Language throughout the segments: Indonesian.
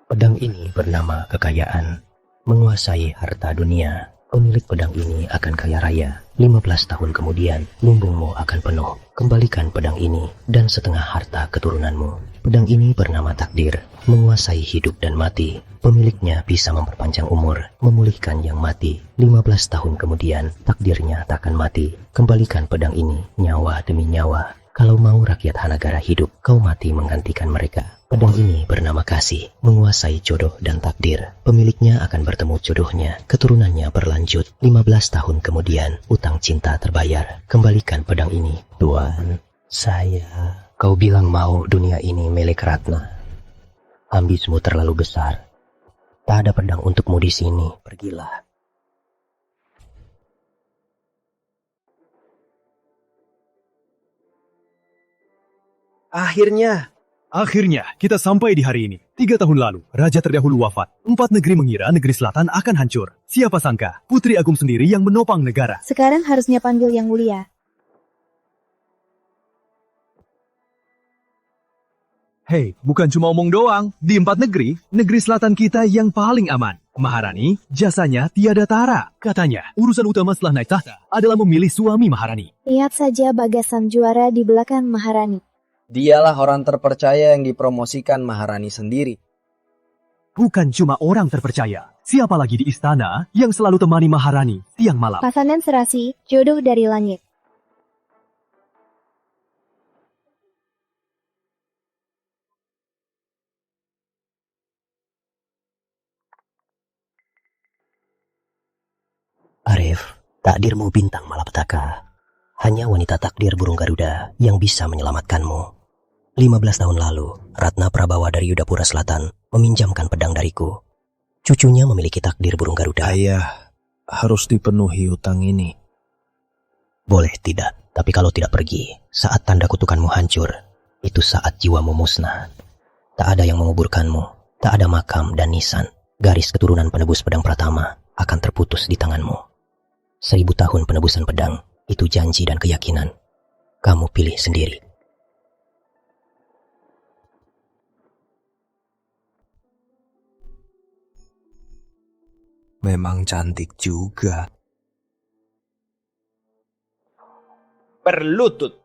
Pedang ini bernama kekayaan, menguasai harta dunia. Pemilik pedang ini akan kaya raya. 15 tahun kemudian, lumbungmu akan penuh. Kembalikan pedang ini dan setengah harta keturunanmu. Pedang ini bernama takdir, menguasai hidup dan mati. Pemiliknya bisa memperpanjang umur, memulihkan yang mati. 15 tahun kemudian, takdirnya takkan mati. Kembalikan pedang ini, nyawa demi nyawa. Kalau mau rakyat Hanagara hidup, kau mati menggantikan mereka. Pedang ini bernama kasih, menguasai jodoh dan takdir. Pemiliknya akan bertemu jodohnya, keturunannya berlanjut. 15 tahun kemudian, utang cinta terbayar. Kembalikan pedang ini. Tuan, kau bilang mau dunia ini milik Ratna. Ambismu terlalu besar. Tak ada pedang untukmu di sini. Pergilah. Akhirnya, kita sampai di hari ini. 3 tahun lalu, Raja terdahulu wafat. 4 negeri mengira negeri selatan akan hancur. Siapa sangka, Putri Agung sendiri yang menopang negara. Sekarang harusnya panggil Yang Mulia. Hei, bukan cuma omong doang. Di 4 negeri, negeri selatan kita yang paling aman. Maharani, jasanya tiada tara. Katanya, urusan utama setelah naik tahta adalah memilih suami Maharani. Lihat saja Bagasan juara di belakang Maharani. Dialah orang terpercaya yang dipromosikan Maharani sendiri. Bukan cuma orang terpercaya. Siapa lagi di istana yang selalu temani Maharani siang malam? Pasangan serasi, jodoh dari langit. Arif, takdirmu bintang malapetaka. Hanya wanita takdir burung Garuda yang bisa menyelamatkanmu. 15 tahun lalu, Ratna Prabawa dari Yudapura Selatan meminjamkan pedang dariku. Cucunya memiliki takdir burung Garuda. Ayah, harus dipenuhi utang ini. Boleh tidak, tapi kalau tidak pergi, saat tanda kutukanmu hancur, itu saat jiwamu musnah. Tak ada yang menguburkanmu, tak ada makam dan nisan. Garis keturunan penebus pedang Pratama akan terputus di tanganmu. 1000 tahun penebusan pedang, itu janji dan keyakinan. Kamu pilih sendiri. Memang cantik juga. Berlutut.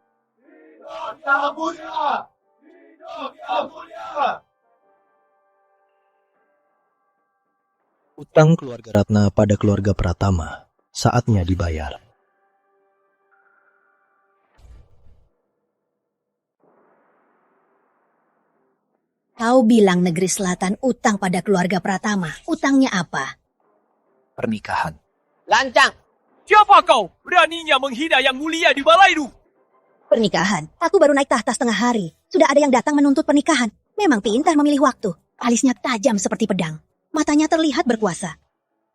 Utang keluarga Ratna pada keluarga Pratama saatnya dibayar. Kau bilang negeri selatan utang pada keluarga Pratama. Utangnya apa? Pernikahan. Lancang. Siapa kau? Beraninya menghina Yang Mulia di Balairu. Pernikahan. Aku baru naik tahta setengah hari. Sudah ada yang datang menuntut pernikahan. Memang pintar memilih waktu. Alisnya tajam seperti pedang. Matanya terlihat berkuasa.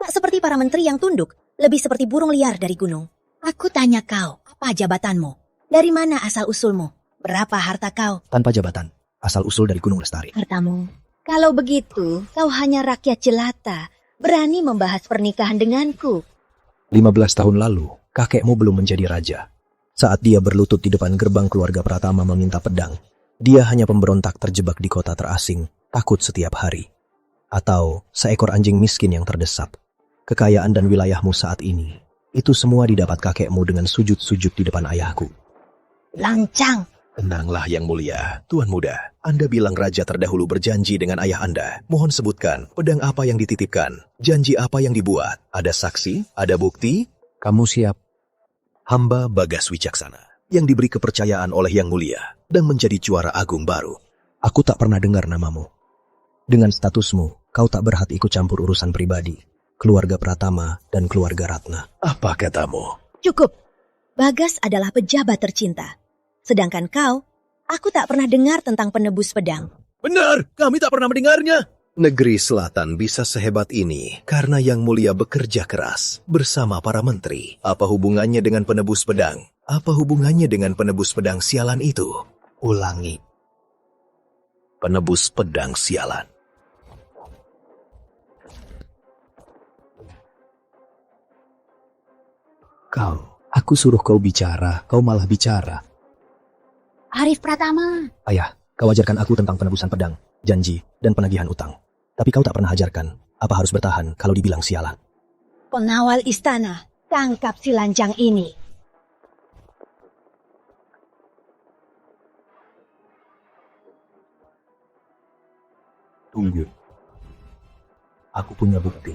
Tak seperti para menteri yang tunduk. Lebih seperti burung liar dari gunung. Aku tanya kau, apa jabatanmu? Dari mana asal-usulmu? Berapa harta kau? Tanpa jabatan, asal-usul dari Gunung Lestari. Hartamu. Kalau begitu, kau hanya rakyat jelata. Berani membahas pernikahan denganku. 15 tahun lalu, kakekmu belum menjadi raja. Saat dia berlutut di depan gerbang keluarga Pratama meminta pedang, dia hanya pemberontak terjebak di kota terasing, takut setiap hari. Atau seekor anjing miskin yang terdesap. Kekayaan dan wilayahmu saat ini, itu semua didapat kakekmu dengan sujud-sujud di depan ayahku. Lancang. Tenanglah Yang Mulia, Tuan Muda. Anda bilang raja terdahulu berjanji dengan ayah Anda. Mohon sebutkan, pedang apa yang dititipkan? Janji apa yang dibuat? Ada saksi? Ada bukti? Kamu siap? Hamba Bagas Wicaksana, yang diberi kepercayaan oleh Yang Mulia, dan menjadi juara agung baru. Aku tak pernah dengar namamu. Dengan statusmu, kau tak berhak ikut campur urusan pribadi, keluarga Pratama dan keluarga Ratna. Apa katamu? Cukup. Bagas adalah pejabat tercinta. Sedangkan kau, aku tak pernah dengar tentang penebus pedang. Benar, kami tak pernah mendengarnya. Negeri Selatan bisa sehebat ini karena Yang Mulia bekerja keras bersama para menteri. Apa hubungannya dengan penebus pedang? Apa hubungannya dengan penebus pedang sialan itu? Ulangi. Penebus pedang sialan. Aku suruh kau bicara, kau malah bicara. Arif Pratama. Ayah, kau ajarkan aku tentang penebusan pedang, janji, dan penagihan utang. Tapi kau tak pernah ajarkan apa harus bertahan kalau dibilang sialan. Pengawal istana, tangkap si lancang ini. Tunggu. Aku punya bukti.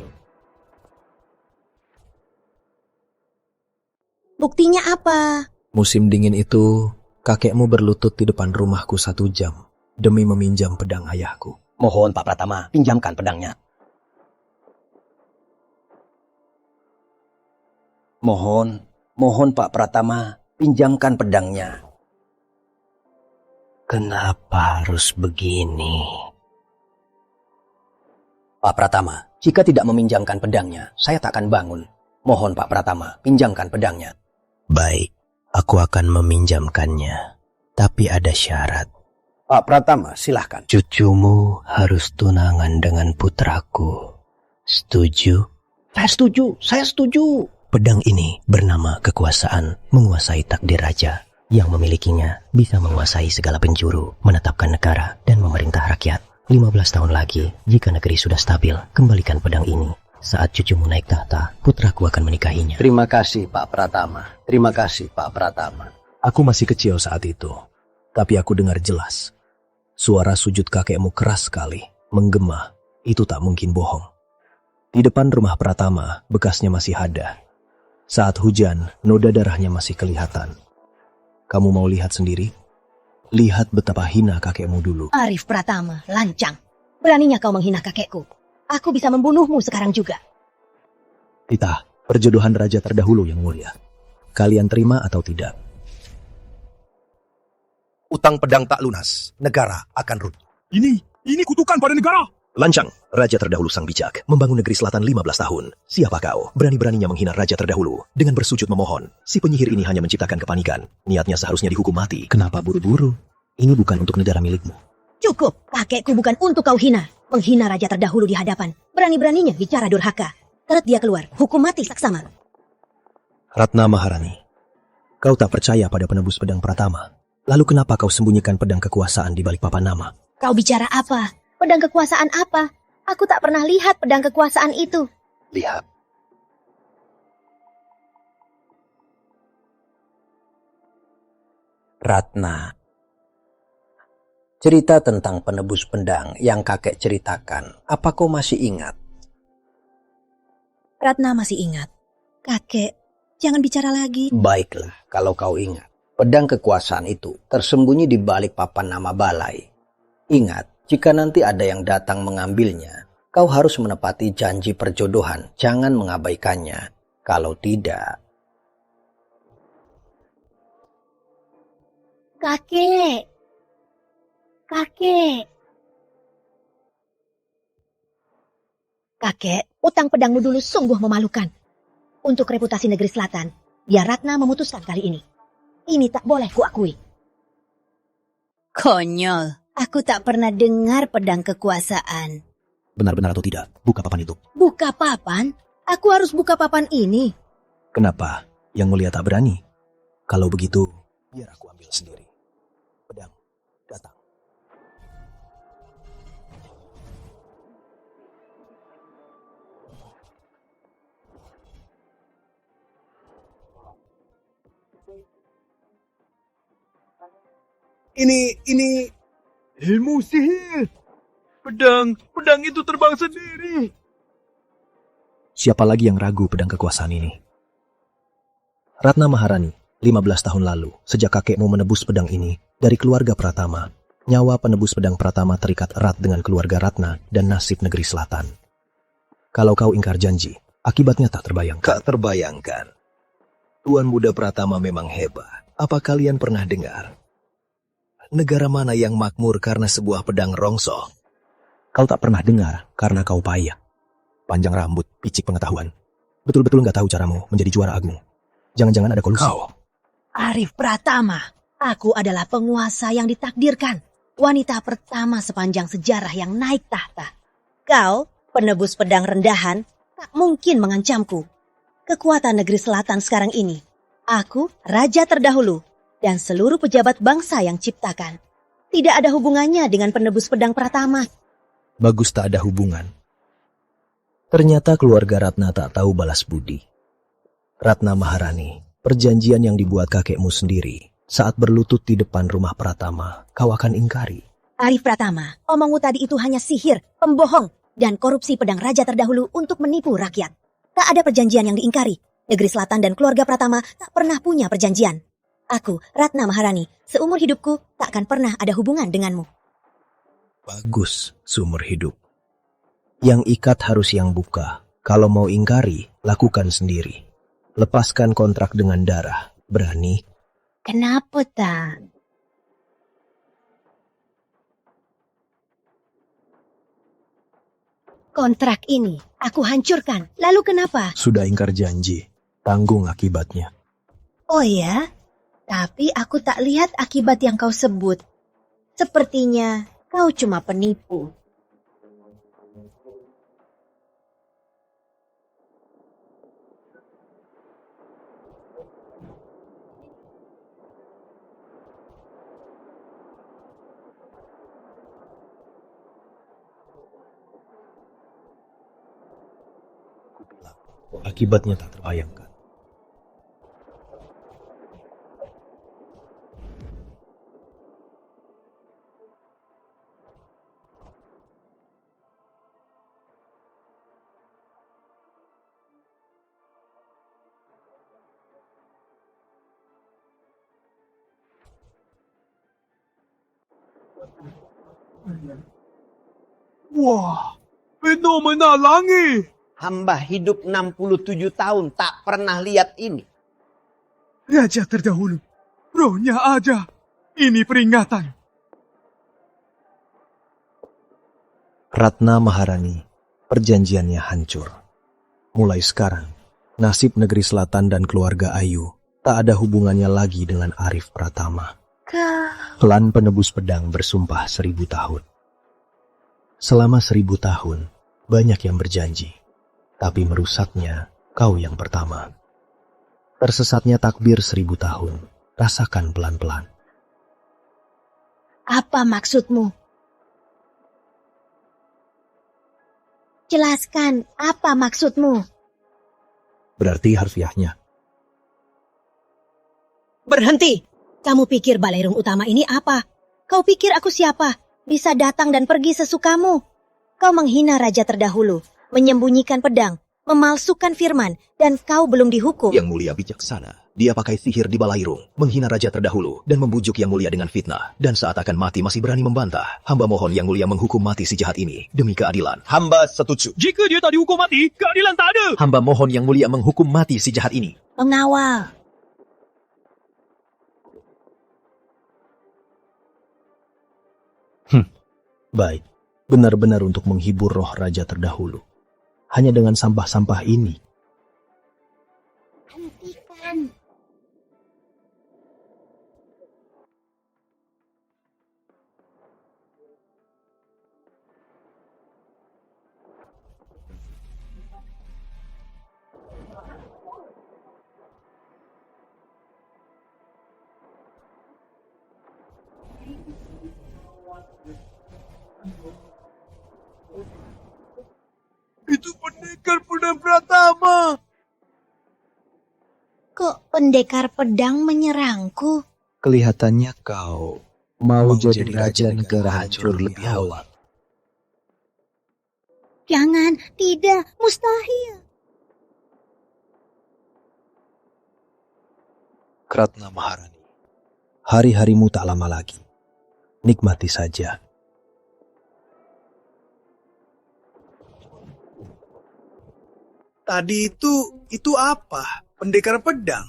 Buktinya apa? Musim dingin itu, kakekmu berlutut di depan rumahku 1 jam demi meminjam pedang ayahku. Mohon Pak Pratama, pinjamkan pedangnya. Mohon Pak Pratama, pinjamkan pedangnya. Kenapa harus begini? Pak Pratama, jika tidak meminjamkan pedangnya, saya tak akan bangun. Mohon Pak Pratama, pinjamkan pedangnya. Baik, aku akan meminjamkannya. Tapi ada syarat. Pak Pratama, silahkan. Cucumu harus tunangan dengan putraku. Setuju? Saya setuju. Pedang ini bernama kekuasaan, menguasai takdir raja. Yang memilikinya bisa menguasai segala penjuru, menetapkan negara, dan memerintah rakyat. 15 tahun lagi, jika negeri sudah stabil, kembalikan pedang ini. Saat cucumu naik tahta, putraku akan menikahinya. Terima kasih Pak Pratama. Terima kasih Pak Pratama. Aku masih kecil saat itu, tapi aku dengar jelas. Suara sujud kakekmu keras sekali, menggema. Itu tak mungkin bohong. Di depan rumah Pratama, bekasnya masih ada. Saat hujan, noda darahnya masih kelihatan. Kamu mau lihat sendiri? Lihat betapa hina kakekmu dulu. Arif Pratama, lancang. Beraninya kau menghina kakekku. Aku bisa membunuhmu sekarang juga. Tita, perjodohan raja terdahulu yang mulia. Kalian terima atau tidak? Utang pedang tak lunas, negara akan runtuh. Ini kutukan pada negara. Lancang, raja terdahulu sang bijak, membangun negeri selatan 15 tahun. Siapa kau? Berani-beraninya menghina raja terdahulu. Dengan bersujud memohon, si penyihir ini hanya menciptakan kepanikan. Niatnya seharusnya dihukum mati. Kenapa buru-buru? Ini bukan untuk negara milikmu. Cukup, kakekku bukan untuk kau hina. Menghina raja terdahulu di hadapan. Berani-beraninya bicara durhaka. Teret dia keluar, hukum mati saksama. Ratna Maharani, kau tak percaya pada penebus pedang Pratama. Lalu kenapa kau sembunyikan pedang kekuasaan di balik papan nama? Kau bicara apa? Pedang kekuasaan apa? Aku tak pernah lihat pedang kekuasaan itu. Lihat. Ratna, cerita tentang penebus pedang yang kakek ceritakan, apa kau masih ingat? Ratna masih ingat. Kakek, jangan bicara lagi. Baiklah, kalau kau ingat. Pedang kekuasaan itu tersembunyi di balik papan nama balai. Ingat, jika nanti ada yang datang mengambilnya, kau harus menepati janji perjodohan, jangan mengabaikannya. Kalau tidak... Kakek. Kakek, utang pedangmu dulu sungguh memalukan. Untuk reputasi negeri selatan, biar Ratna memutuskan kali ini. Ini tak boleh kuakui. Konyol, aku tak pernah dengar pedang kekuasaan. Benar-benar atau tidak? Buka papan itu. Buka papan? Aku harus buka papan ini. Kenapa? Yang mulia tak berani? Kalau begitu, biar aku ambil sendiri. Pedang, datang. Ini ilmu sihir. Pedang itu terbang sendiri. Siapa lagi yang ragu pedang kekuasaan ini? Ratna Maharani, 15 tahun lalu, sejak kakekmu menebus pedang ini dari keluarga Pratama, nyawa penebus pedang Pratama terikat erat dengan keluarga Ratna dan nasib negeri selatan. Kalau kau ingkar janji, akibatnya tak terbayangkan. Tak terbayangkan. Tuan Muda Pratama memang hebat. Apa kalian pernah dengar? Negara mana yang makmur karena sebuah pedang rongsoh? Kau tak pernah dengar karena kau payah. Panjang rambut, picik pengetahuan. Betul-betul nggak tahu caramu menjadi juara agung. Jangan-jangan ada kolusi. Kau, Arif Pratama, aku adalah penguasa yang ditakdirkan. Wanita pertama sepanjang sejarah yang naik tahta. Kau, penebus pedang rendahan, tak mungkin mengancamku. Kekuatan negeri selatan sekarang ini. Aku, raja terdahulu, dan seluruh pejabat bangsa yang ciptakan. Tidak ada hubungannya dengan penebus pedang Pratama. Bagus tak ada hubungan. Ternyata keluarga Ratna tak tahu balas budi. Ratna Maharani, perjanjian yang dibuat kakekmu sendiri saat berlutut di depan rumah Pratama, kau akan ingkari. Arif Pratama, omongmu tadi itu hanya sihir, pembohong, dan korupsi pedang raja terdahulu untuk menipu rakyat. Tak ada perjanjian yang diingkari. Negeri Selatan dan keluarga Pratama tak pernah punya perjanjian. Aku, Ratna Maharani, seumur hidupku tak akan pernah ada hubungan denganmu. Bagus, seumur hidup. Yang ikat harus yang buka. Kalau mau ingkari, lakukan sendiri. Lepaskan kontrak dengan darah. Berani? Kenapa tak? Kontrak ini aku hancurkan. Lalu kenapa? Sudah ingkar janji. Tanggung akibatnya. Oh ya? Tapi aku tak lihat akibat yang kau sebut. Sepertinya kau cuma penipu. Akibatnya tak terbayangkan. Wah, fenomena langit. Hamba hidup 67 tahun tak pernah lihat ini. Raja terdahulu, rohnya ada. Ini peringatan. Ratna Maharani, perjanjiannya hancur. Mulai sekarang, nasib negeri Selatan dan keluarga Ayu tak ada hubungannya lagi dengan Arif Pratama. Klan penebus pedang bersumpah 1000 tahun. Selama 1000 tahun, banyak yang berjanji. Tapi merusaknya, kau yang pertama. Tersesatnya takbir 1000 tahun. Rasakan pelan-pelan. Apa maksudmu? Jelaskan apa maksudmu. Berarti harfiahnya. Berhenti! Kamu pikir balairung utama ini apa? Kau pikir aku siapa? Bisa datang dan pergi sesukamu. Kau menghina raja terdahulu, menyembunyikan pedang, memalsukan firman, dan kau belum dihukum. Yang Mulia bijaksana. Dia pakai sihir di Balairung, menghina raja terdahulu, dan membujuk Yang Mulia dengan fitnah. Dan saat akan mati masih berani membantah. Hamba mohon Yang Mulia menghukum mati si jahat ini demi keadilan. Hamba setuju. Jika dia tak dihukum mati, keadilan tak ada. Hamba mohon Yang Mulia menghukum mati si jahat ini. Pengawal. Baik, benar-benar untuk menghibur roh raja terdahulu. Hanya dengan sampah-sampah ini. Hentikan. Itu pendekar pedang Pratama. Kok pendekar pedang menyerangku? Kelihatannya kau mau jadi raja negara hancur lebih awal. Jangan, tidak, mustahil. Ratna Maharani, hari-harimu tak lama lagi. Nikmati saja. Tadi itu apa? Pendekar pedang?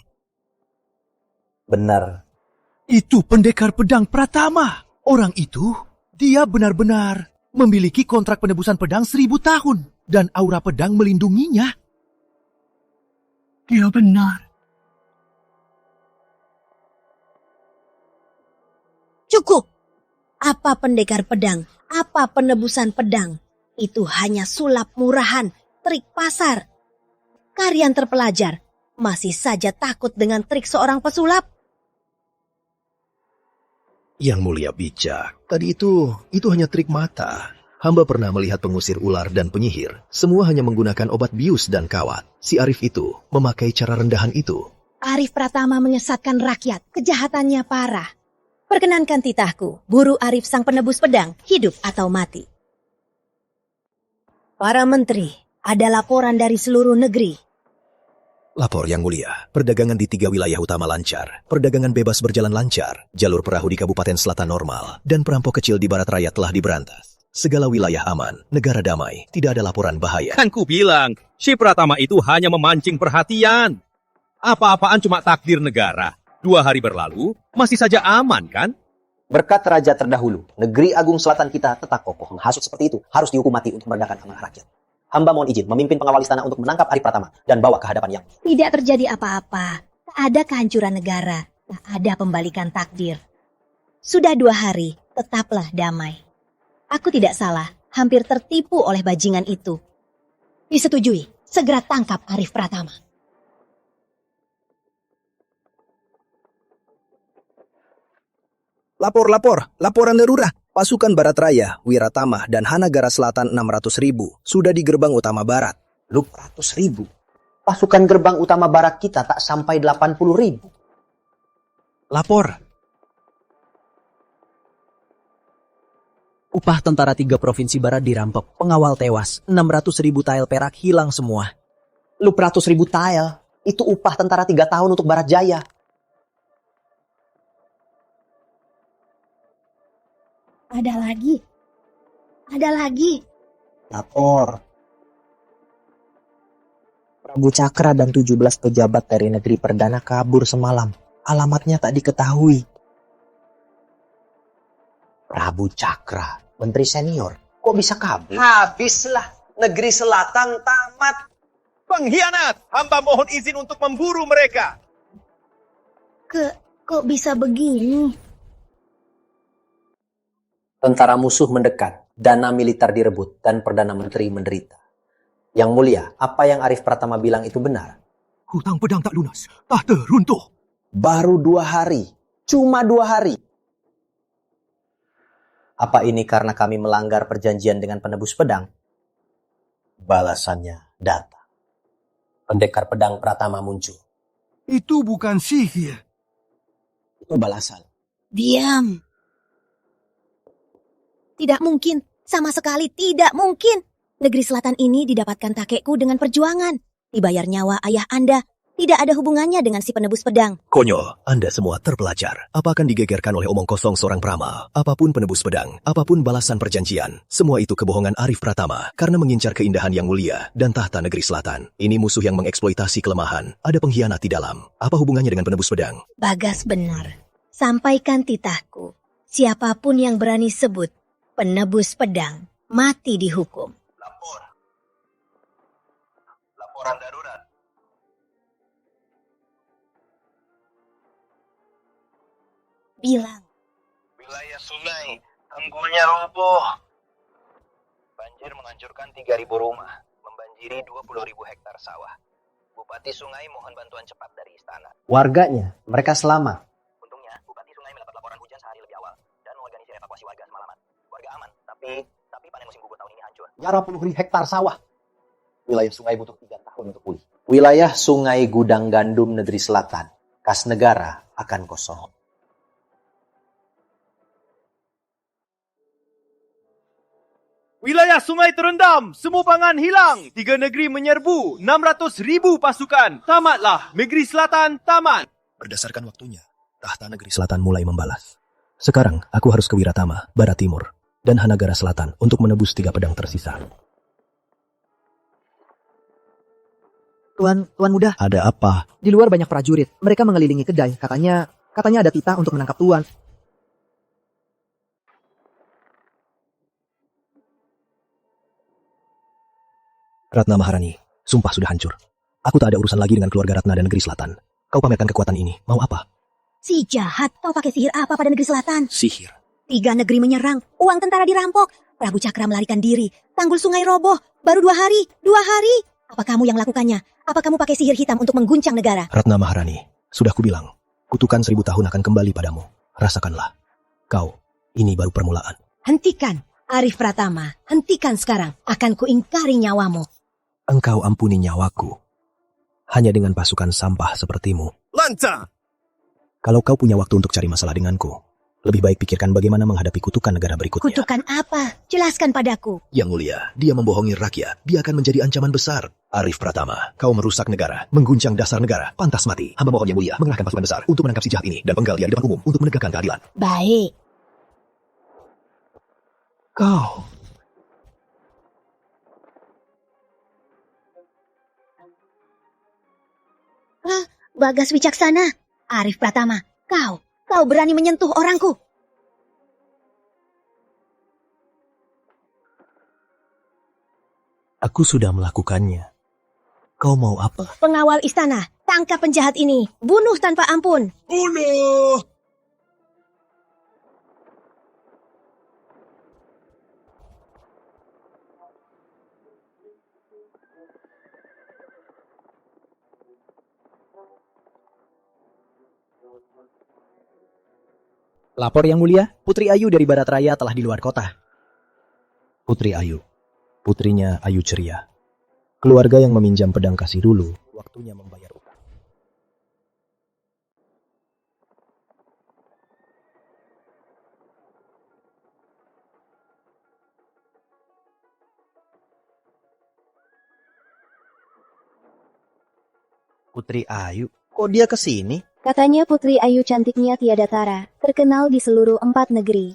Benar. Itu pendekar pedang Pratama. Orang itu, dia benar-benar memiliki kontrak penebusan pedang 1000 tahun. Dan aura pedang melindunginya. Dia benar. Cukup. Apa pendekar pedang? Apa penebusan pedang? Itu hanya sulap murahan, trik pasar. Kalian terpelajar, masih saja takut dengan trik seorang pesulap? Yang Mulia bijak. Tadi itu hanya trik mata. Hamba pernah melihat pengusir ular dan penyihir. Semua hanya menggunakan obat bius dan kawat. Si Arif itu memakai cara rendahan itu. Arif Pratama menyesatkan rakyat. Kejahatannya parah. Perkenankan titahku, buru Arif sang penebus pedang, hidup atau mati. Para menteri, ada laporan dari seluruh negeri. Lapor Yang Mulia, perdagangan di 3 wilayah utama lancar. Perdagangan bebas berjalan lancar. Jalur perahu di Kabupaten Selatan normal. Dan perampok kecil di barat raya telah diberantas. Segala wilayah aman, negara damai, tidak ada laporan bahaya. Kan ku bilang, si Pratama itu hanya memancing perhatian. Apa-apaan cuma takdir negara. 2 hari berlalu, masih saja aman kan? Berkat raja terdahulu, negeri agung selatan kita tetap kokoh. Menghasut seperti itu harus dihukum mati untuk merendahkan amanah rakyat. Hamba mohon izin memimpin pengawal istana untuk menangkap Arif Pratama dan bawa ke hadapan Yang. Tidak terjadi apa-apa. Tak ada kehancuran negara. Tak ada pembalikan takdir. Sudah 2 hari, tetaplah damai. Aku tidak salah, hampir tertipu oleh bajingan itu. Disetujui, segera tangkap Arif Pratama. Laporan darurat. Pasukan Barat Raya, Wiratama, dan Hanagara Selatan 600.000 sudah di gerbang utama barat. 600.000. Pasukan gerbang utama barat kita tak sampai 80.000. Lapor. Upah tentara 3 provinsi barat dirampok, pengawal tewas, 600.000 tael perak hilang semua. 600.000 tael. Itu upah tentara 3 tahun untuk Barat Jaya. Ada lagi. Ada lagi. Lapor. Prabu Cakra dan 17 pejabat dari negeri perdana kabur semalam. Alamatnya tak diketahui. Prabu Cakra, menteri senior, kok bisa kabur? Habislah. Negeri selatan tamat. Pengkhianat! Hamba mohon izin untuk memburu mereka. Kok bisa begini? Tentara musuh mendekat, dana militer direbut, dan Perdana Menteri menderita. Yang Mulia, apa yang Arif Pratama bilang itu benar? Hutang pedang tak lunas, tahta runtuh. Baru 2 hari, cuma 2 hari. Apa ini karena kami melanggar perjanjian dengan penebus pedang? Balasannya datang. Pendekar pedang Pratama muncul. Itu bukan sihir. Itu balasan. Diam. Tidak mungkin. Sama sekali tidak mungkin. Negeri selatan ini didapatkan kakekku dengan perjuangan. Dibayar nyawa ayah Anda. Tidak ada hubungannya dengan si penebus pedang. Konyol, Anda semua terpelajar. Apa akan digegerkan oleh omong kosong seorang peramal? Apapun penebus pedang, apapun balasan perjanjian, semua itu kebohongan Arif Pratama karena mengincar keindahan Yang Mulia dan tahta negeri selatan. Ini musuh yang mengeksploitasi kelemahan. Ada pengkhianat di dalam. Apa hubungannya dengan penebus pedang? Bagas benar. Sampaikan titahku. Siapapun yang berani sebut penebus pedang, mati dihukum. Laporan darurat. Bilang. Wilayah sungai, tanggulnya roboh. Banjir menghancurkan 3.000 rumah, membanjiri 20.000 hektar sawah. Bupati Sungai mohon bantuan cepat dari istana. Warganya, mereka selamat. Untungnya, Bupati Sungai mendapat laporan hujan sehari lebih awal dan mengorganisir evakuasi warga semalaman. Warga aman, tapi panen musim gugur tahun ini hancur. Jarah puluh hektar sawah. Wilayah sungai butuh 3 tahun untuk pulih. Wilayah sungai gudang gandum negeri selatan, kas negara akan kosong. Wilayah sungai terendam, semua pangan hilang. 3 negeri menyerbu, 600.000 pasukan. Tamatlah, negeri selatan tamat. Berdasarkan waktunya, tahta negeri selatan mulai membalas. Sekarang, aku harus ke Wiratama, Barat Timur, dan Hanagara Selatan untuk menebus 3 pedang tersisa. Tuan muda, Ada apa? di luar banyak prajurit. Mereka mengelilingi kedai. Katanya ada titah untuk menangkap tuan. Ratna Maharani, sumpah sudah hancur. Aku tak ada urusan lagi dengan keluarga Ratna dan negeri selatan. Kau pamerkan kekuatan ini, mau apa? Si jahat, kau pakai sihir apa pada negeri selatan? Sihir. 3 negeri menyerang, uang tentara dirampok. Prabu Cakra melarikan diri, tanggul sungai roboh. Baru 2 hari, 2 hari. Apa kamu yang melakukannya? Apa kamu pakai sihir hitam untuk mengguncang negara? Ratna Maharani, sudah kubilang, kutukan 1000 tahun akan kembali padamu. Rasakanlah. Kau, ini baru permulaan. Hentikan, Arif Pratama, hentikan sekarang. Akan kuingkari nyawamu. Engkau ampuni nyawaku. Hanya dengan pasukan sampah sepertimu. Lanca! Kalau kau punya waktu untuk cari masalah denganku, lebih baik pikirkan bagaimana menghadapi kutukan negara berikutnya. Kutukan apa? Jelaskan padaku. Yang mulia, dia membohongi rakyat. Dia akan menjadi ancaman besar. Arif Pratama, kau merusak negara, mengguncang dasar negara, pantas mati. Hamba mohon yang mulia, mengerahkan pasukan besar untuk menangkap si jahat ini dan penggal dia di depan umum untuk menegakkan keadilan. Baik. Kau... Bagas Wicaksana. Arif Pratama, kau berani menyentuh orangku. Aku sudah melakukannya. Kau mau apa? Pengawal istana, tangkap penjahat ini. Bunuh tanpa ampun. Bunuh! Lapor Yang Mulia, Putri Ayu dari Barat Raya telah di luar kota. Putri Ayu. Putrinya Ayu Ceria. Keluarga yang meminjam pedang kasih dulu, waktunya membayar utang. Putri Ayu, kok dia ke sini? Katanya Putri Ayu cantiknya tiada tara, terkenal di seluruh 4 negeri.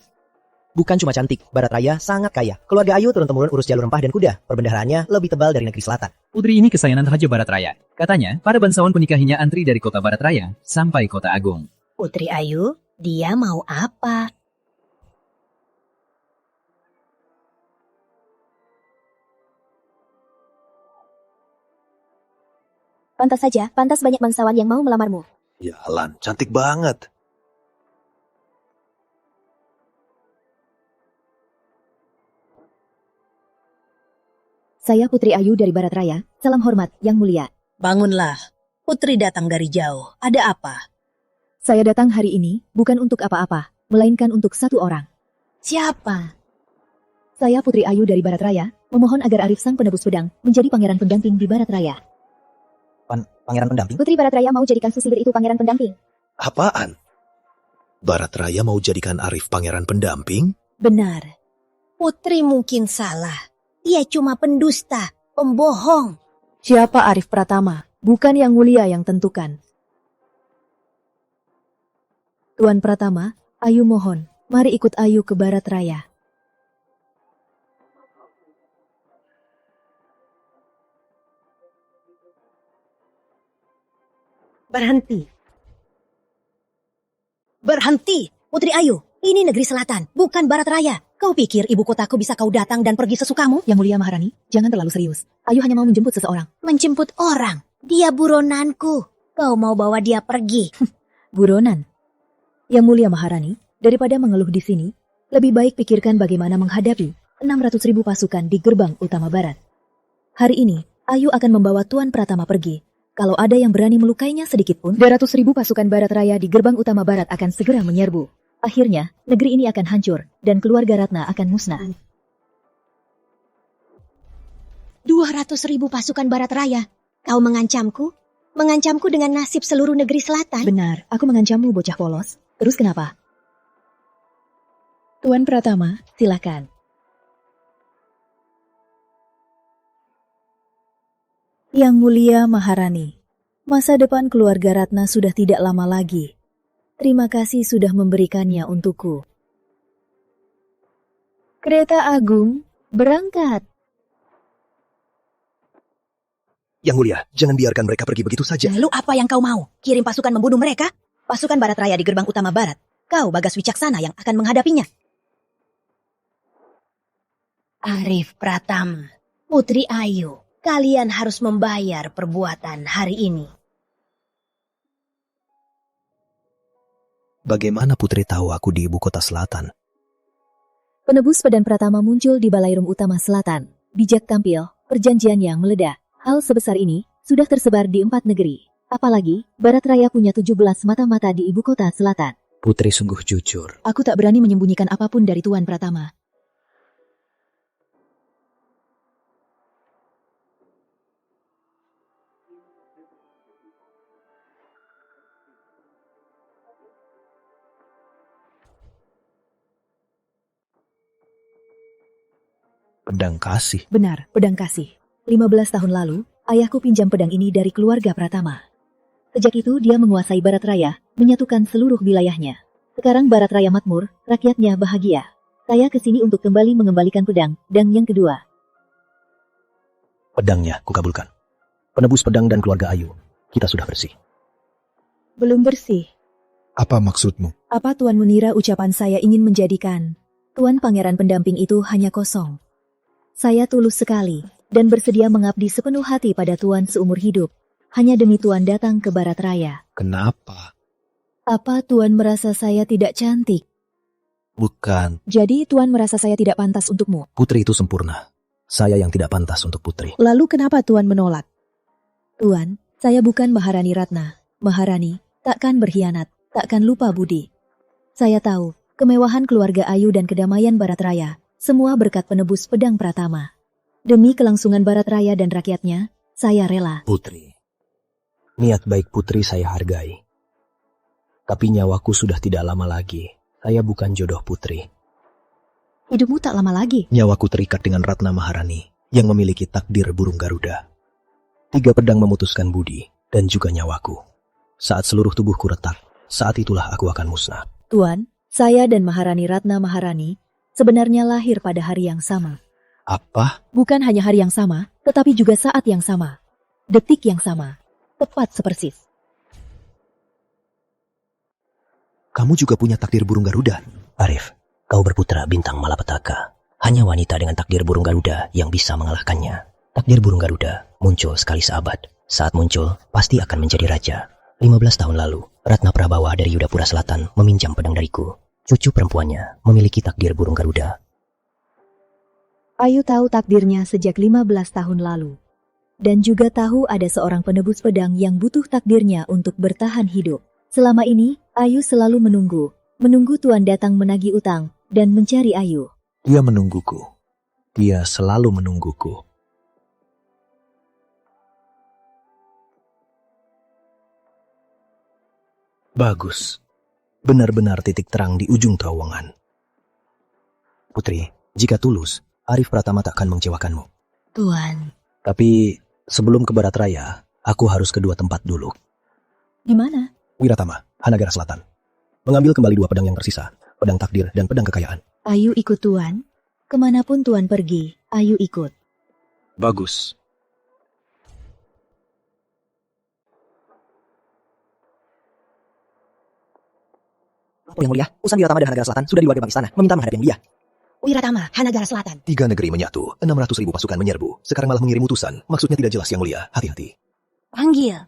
Bukan cuma cantik, Barat Raya sangat kaya. Keluarga Ayu turun-temurun urus jalur rempah dan kuda. Perbendaharaannya lebih tebal dari negeri selatan. Putri ini kesayangan Raja Barat Raya. Katanya, para bangsawan penikahinya antri dari kota Barat Raya sampai kota Agung. Putri Ayu, dia mau apa? Pantas saja, pantas banyak bangsawan yang mau melamarmu. Ya, Lan, cantik banget. Saya Putri Ayu dari Barat Raya. Salam hormat, Yang Mulia. Bangunlah. Putri datang dari jauh. Ada apa? Saya datang hari ini bukan untuk apa-apa, melainkan untuk satu orang. Siapa? Saya Putri Ayu dari Barat Raya, memohon agar Arif sang penebus pedang menjadi pangeran pendamping di Barat Raya. Pangeran pendamping? Putri Barat Raya mau jadikan Susilo itu pangeran pendamping. Apaan? Barat Raya mau jadikan Arif pangeran pendamping? Benar. Putri mungkin salah. Dia cuma pendusta, pembohong. Siapa Arif Pratama? Bukan Yang Mulia yang tentukan. Tuan Pratama, Ayu mohon, mari ikut Ayu ke Barat Raya. Berhenti. Berhenti, Putri Ayu. Ini negeri selatan, bukan Barat Raya. Kau pikir ibu kotaku bisa kau datang dan pergi sesukamu? Yang Mulia Maharani, jangan terlalu serius. Ayu hanya mau menjemput seseorang. Menjemput orang? Dia buronanku. Kau mau bawa dia pergi? Buronan. Yang Mulia Maharani, daripada mengeluh di sini, lebih baik pikirkan bagaimana menghadapi 600.000 pasukan di gerbang utama barat. Hari ini, Ayu akan membawa Tuan Pratama pergi. Kalau ada yang berani melukainya sedikit pun, 200.000 pasukan Barat Raya di gerbang utama barat akan segera menyerbu. Akhirnya, negeri ini akan hancur dan keluarga Ratna akan musnah. 200.000 pasukan Barat Raya. Kau mengancamku? Mengancamku dengan nasib seluruh negeri selatan? Benar, aku mengancammu bocah polos. Terus kenapa? Tuan Pratama, silakan. Yang Mulia Maharani, masa depan keluarga Ratna sudah tidak lama lagi. Terima kasih sudah memberikannya untukku. Kereta Agung, berangkat. Yang Mulia, jangan biarkan mereka pergi begitu saja. Lalu apa yang kau mau? Kirim pasukan membunuh mereka? Pasukan Barat Raya di gerbang utama barat. Kau Bagas Wicaksana yang akan menghadapinya. Arif Pratama, Putri Ayu, kalian harus membayar perbuatan hari ini. Bagaimana Putri tahu aku di ibu kota selatan? Penebus Padan Pratama muncul di Balairum Utama Selatan. Bijak tampil, perjanjian yang meledak. Hal sebesar ini sudah tersebar di 4 negeri. Apalagi, Barat Raya punya 17 mata-mata di ibu kota selatan. Putri sungguh jujur. Aku tak berani menyembunyikan apapun dari Tuan Pratama. Pedang kasih. Benar, pedang kasih. 15 tahun lalu, ayahku pinjam pedang ini dari keluarga Pratama. Sejak itu dia menguasai Barat Raya, menyatukan seluruh wilayahnya. Sekarang Barat Raya makmur, rakyatnya bahagia. Saya kesini untuk kembali mengembalikan pedang, dan yang kedua. Pedangnya kukabulkan. Penebus pedang dan keluarga Ayu, kita sudah bersih. Belum bersih. Apa maksudmu? Apa Tuan mengira ucapan saya ingin menjadikan Tuan Pangeran pendamping itu hanya kosong? Saya tulus sekali, dan bersedia mengabdi sepenuh hati pada Tuan seumur hidup, hanya demi Tuan datang ke Barat Raya. Kenapa? Apa Tuan merasa saya tidak cantik? Bukan. Jadi Tuan merasa saya tidak pantas untukmu? Putri itu sempurna. Saya yang tidak pantas untuk putri. Lalu kenapa Tuan menolak? Tuan, saya bukan Maharani Ratna. Maharani takkan berkhianat, takkan lupa budi. Saya tahu, kemewahan keluarga Ayu dan kedamaian Barat Raya, semua berkat penebus pedang Pratama. Demi kelangsungan Barat Raya dan rakyatnya, saya rela. Putri. Niat baik putri saya hargai. Tapi nyawaku sudah tidak lama lagi. Saya bukan jodoh putri. Hidupmu tak lama lagi. Nyawaku terikat dengan Ratna Maharani yang memiliki takdir burung Garuda. 3 pedang memutuskan budi dan juga nyawaku. Saat seluruh tubuhku retak, saat itulah aku akan musnah. Tuan, saya dan Maharani Ratna Maharani sebenarnya lahir pada hari yang sama. Apa? Bukan hanya hari yang sama, tetapi juga saat yang sama. Detik yang sama. Tepat sepersis. Kamu juga punya takdir burung Garuda? Arif, kau berputra bintang malapetaka. Hanya wanita dengan takdir burung Garuda yang bisa mengalahkannya. Takdir burung Garuda muncul sekali seabad. Saat muncul, pasti akan menjadi raja. 15 tahun lalu, Ratna Prabawa dari Yudapura Selatan meminjam pedang dariku. Cucu perempuannya memiliki takdir burung Garuda. Ayu tahu takdirnya sejak 15 tahun lalu. Dan juga tahu ada seorang penebus pedang yang butuh takdirnya untuk bertahan hidup. Selama ini, Ayu selalu menunggu Tuan datang menagih utang dan mencari Ayu. Dia menungguku. Dia selalu menungguku. Bagus. Benar-benar titik terang di ujung terowongan. Putri, jika tulus, Arif Pratama takkan mengecewakanmu. Tuan. Tapi sebelum ke Barat Raya, aku harus ke 2 tempat dulu. Di mana? Wiratama, Hanagara Selatan. Mengambil kembali 2 pedang yang tersisa, pedang takdir dan pedang kekayaan. Ayu ikut Tuan. Kemanapun Tuan pergi, Ayu ikut. Bagus. Yang mulia, utusan Wiratama dan Hanagara Selatan sudah di luar gerbang istana, meminta menghadap yang mulia. Wiratama, Hanagara Selatan. 3 negeri menyatu, 600.000 pasukan menyerbu. Sekarang malah mengirim utusan. Maksudnya tidak jelas yang mulia. Hati-hati. Panggil.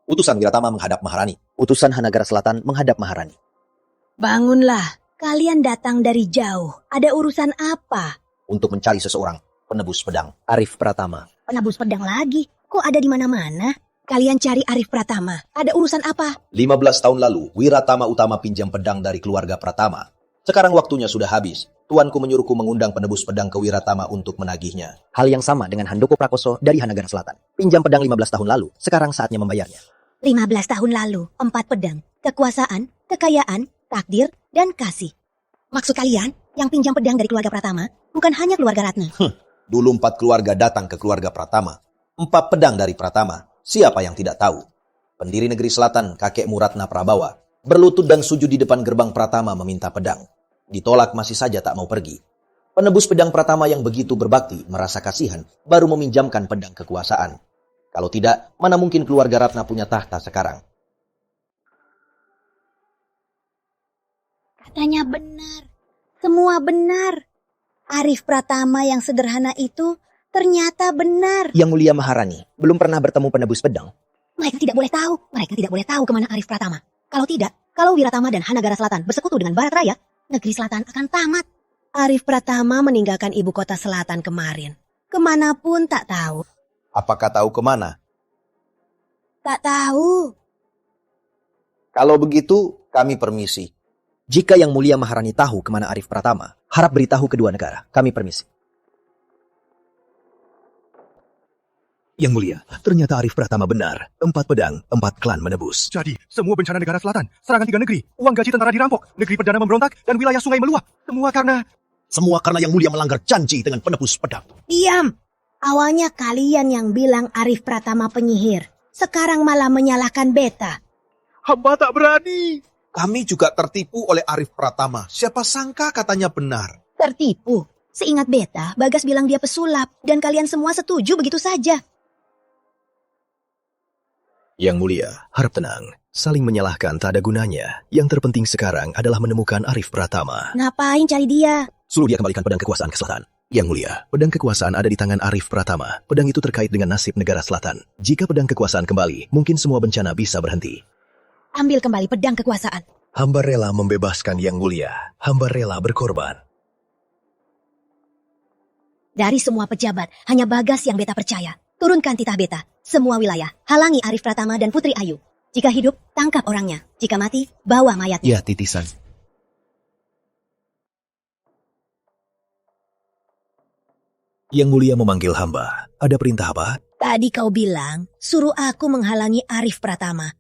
Utusan Wiratama menghadap Maharani. Utusan Hanagara Selatan menghadap Maharani. Bangunlah, kalian datang dari jauh. Ada urusan apa? Untuk mencari seseorang penebus pedang. Arif Pratama. Penebus pedang lagi? Kok ada di mana-mana? Kalian cari Arif Pratama. Ada urusan apa? 15 tahun lalu, Wiratama Utama pinjam pedang dari keluarga Pratama. Sekarang waktunya sudah habis. Tuanku menyuruhku mengundang penebus pedang ke Wiratama untuk menagihnya. Hal yang sama dengan Handoko Prakoso dari Hanagara Selatan. Pinjam pedang 15 tahun lalu, sekarang saatnya membayarnya. 15 tahun lalu, 4 pedang. Kekuasaan, kekayaan, takdir, dan kasih. Maksud kalian, yang pinjam pedang dari keluarga Pratama, bukan hanya keluarga Ratna. Dulu 4 keluarga datang ke keluarga Pratama. 4 pedang dari Pratama. Siapa yang tidak tahu? Pendiri negeri selatan, kakekmu Ratna Prabawa, berlutut dan sujud di depan gerbang Pratama meminta pedang. Ditolak masih saja tak mau pergi. Penebus pedang Pratama yang begitu berbakti, merasa kasihan, baru meminjamkan pedang kekuasaan. Kalau tidak, mana mungkin keluarga Ratna punya tahta sekarang? Katanya benar. Semua benar. Arif Pratama yang sederhana itu ternyata benar. Yang mulia Maharani belum pernah bertemu penebus pedang. Mereka tidak boleh tahu. Mereka tidak boleh tahu kemana Arif Pratama. Kalau tidak, kalau Wiratama dan Hanagara Selatan bersekutu dengan Barat Raya, negeri selatan akan tamat. Arif Pratama meninggalkan ibu kota selatan kemarin. Kemanapun tak tahu. Apakah tahu kemana? Tak tahu. Kalau begitu, kami permisi. Jika yang mulia Maharani tahu kemana Arif Pratama, harap beritahu kedua negara. Kami permisi. Yang Mulia, ternyata Arif Pratama benar. 4 pedang, 4 klan menebus. Jadi, semua bencana negara selatan, serangan 3 negeri, uang gaji tentara dirampok, negeri perdana memberontak, dan wilayah sungai meluap. Semua karena Yang Mulia melanggar janji dengan penebus pedang. Diam! Awalnya kalian yang bilang Arif Pratama penyihir. Sekarang malah menyalahkan beta. hamba tak berani. Kami juga tertipu oleh Arif Pratama. Siapa sangka katanya benar. Tertipu? Seingat beta, Bagas bilang dia pesulap. Dan kalian semua setuju begitu saja. Yang Mulia, harap tenang. Saling menyalahkan tak ada gunanya. Yang terpenting sekarang adalah menemukan Arif Pratama. Ngapain cari dia? Suruh dia kembalikan pedang kekuasaan ke selatan. Yang Mulia, pedang kekuasaan ada di tangan Arif Pratama. Pedang itu terkait dengan nasib negara selatan. Jika pedang kekuasaan kembali, mungkin semua bencana bisa berhenti. Ambil kembali pedang kekuasaan. Hamba rela membebaskan Yang Mulia. Hamba rela berkorban. Dari semua pejabat, hanya Bagas yang beta percaya. Turunkan titah beta. Semua wilayah, halangi Arif Pratama dan Putri Ayu. Jika hidup, tangkap orangnya. Jika mati, bawa mayatnya. Ya, titisan. Yang Mulia memanggil hamba. Ada perintah apa? Tadi kau bilang, suruh aku menghalangi Arif Pratama.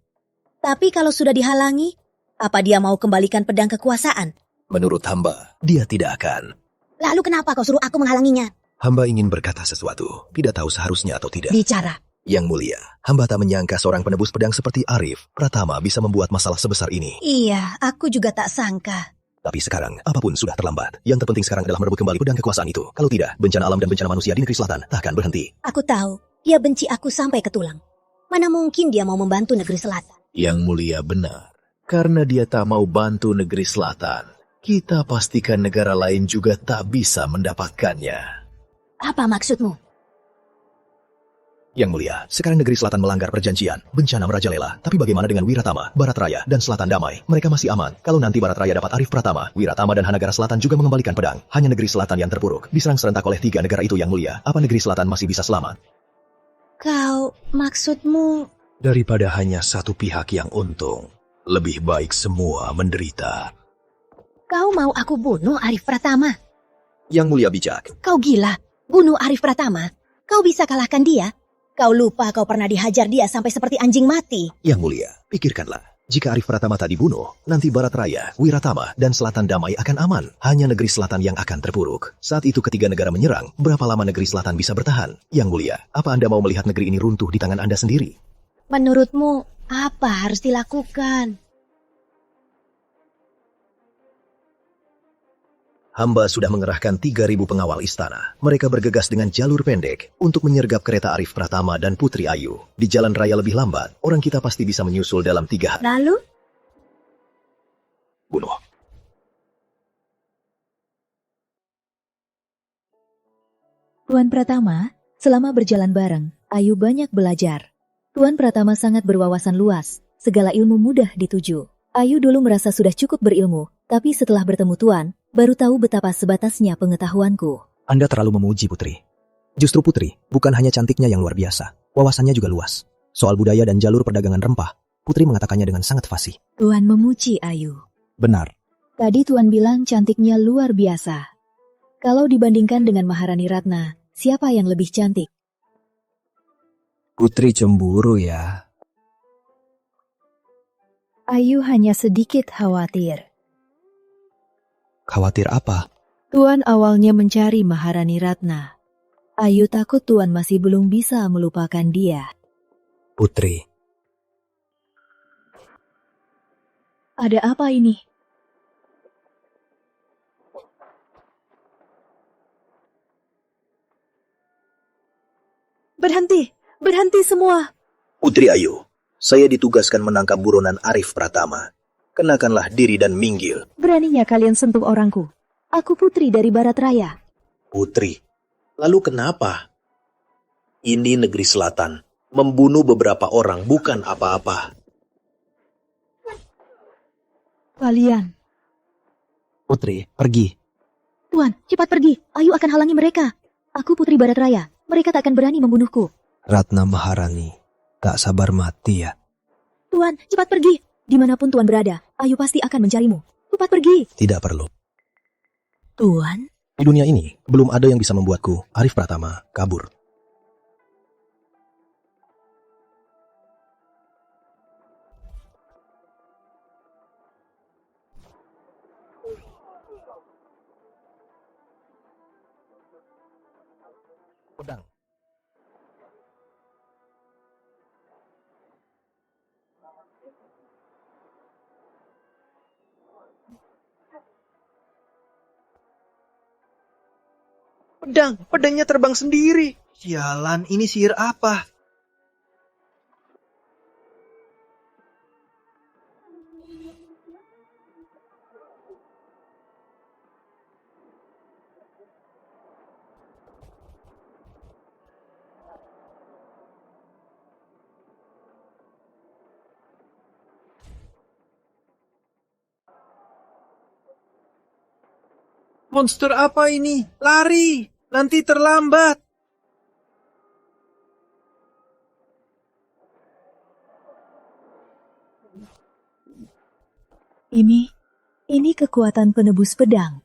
Tapi kalau sudah dihalangi, apa dia mau kembalikan pedang kekuasaan? Menurut hamba, dia tidak akan. Lalu kenapa kau suruh aku menghalanginya? Hamba ingin berkata sesuatu, tidak tahu seharusnya atau tidak. Bicara. Yang Mulia, hamba tak menyangka seorang penebus pedang seperti Arif Pratama bisa membuat masalah sebesar ini. Iya, aku juga tak sangka. Tapi sekarang, apapun sudah terlambat. Yang terpenting sekarang adalah merebut kembali pedang kekuasaan itu. Kalau tidak, bencana alam dan bencana manusia di negeri selatan tak akan berhenti. Aku tahu, dia benci aku sampai ke tulang. Mana mungkin dia mau membantu negeri selatan? Yang Mulia benar. Karena dia tak mau bantu negeri selatan, kita pastikan negara lain juga tak bisa mendapatkannya. Apa maksudmu? Yang Mulia, sekarang negeri selatan melanggar perjanjian. Bencana merajalela. Tapi bagaimana dengan Wiratama, Barat Raya, dan Selatan Damai? Mereka masih aman. Kalau nanti Barat Raya dapat Arif Pratama, Wiratama dan Hanagara Selatan juga mengembalikan pedang. Hanya negeri selatan yang terpuruk. Diserang serentak oleh 3 negara itu. Yang Mulia, apa negeri selatan masih bisa selamat? Kau, maksudmu... Daripada hanya satu pihak yang untung, lebih baik semua menderita. Kau mau aku bunuh Arif Pratama? Yang Mulia bijak. Kau gila, bunuh Arif Pratama? Kau bisa kalahkan dia? Kau lupa kau pernah dihajar dia sampai seperti anjing mati. Yang Mulia, pikirkanlah. Jika Arif Pratama tak dibunuh, nanti Barat Raya, Wiratama, dan Selatan Damai akan aman. Hanya negeri selatan yang akan terpuruk. Saat itu ketiga negara menyerang, berapa lama negeri selatan bisa bertahan? Yang Mulia, apa Anda mau melihat negeri ini runtuh di tangan Anda sendiri? Menurutmu, apa harus dilakukan? Hamba sudah mengerahkan 3.000 pengawal istana. Mereka bergegas dengan jalur pendek untuk menyergap kereta Arif Pratama dan Putri Ayu. Di jalan raya lebih lambat, orang kita pasti bisa menyusul dalam 3 hari. Lalu? Bunuh. Tuan Pratama, selama berjalan bareng, Ayu banyak belajar. Tuan Pratama sangat berwawasan luas, segala ilmu mudah dituju. Ayu dulu merasa sudah cukup berilmu, tapi setelah bertemu Tuan, baru tahu betapa sebatasnya pengetahuanku. Anda terlalu memuji Putri. Justru Putri, bukan hanya cantiknya yang luar biasa, wawasannya juga luas. Soal budaya dan jalur perdagangan rempah, Putri mengatakannya dengan sangat fasih. Tuan memuji Ayu. Benar. Tadi Tuan bilang cantiknya luar biasa. Kalau dibandingkan dengan Maharani Ratna, siapa yang lebih cantik? Putri cemburu ya. Ayu hanya sedikit khawatir. Khawatir apa? Tuan awalnya mencari Maharani Ratna. Ayu takut Tuan masih belum bisa melupakan dia. Putri. Ada apa ini? Berhenti! Berhenti semua! Putri Ayu, saya ditugaskan menangkap buronan Arif Pratama. Kenakanlah diri dan minggil. Beraninya kalian sentuh orangku. Aku putri dari Barat Raya. Putri, lalu kenapa? Ini negeri selatan. Membunuh beberapa orang bukan apa-apa. Kalian. Putri, pergi. Tuan, cepat pergi. Ayu akan halangi mereka. Aku putri Barat Raya. Mereka tak akan berani membunuhku. Ratna Maharani, tak sabar mati ya. Tuan, cepat pergi. Dimanapun Tuan berada, Ayu pasti akan mencarimu. Cepat pergi. Tidak perlu. Tuan? Di dunia ini, belum ada yang bisa membuatku, Arif Pratama, kabur. pedang. Pedangnya terbang sendiri. Sialan, ini sihir apa? Monster apa ini? Lari! Nanti terlambat. Ini kekuatan penebus pedang.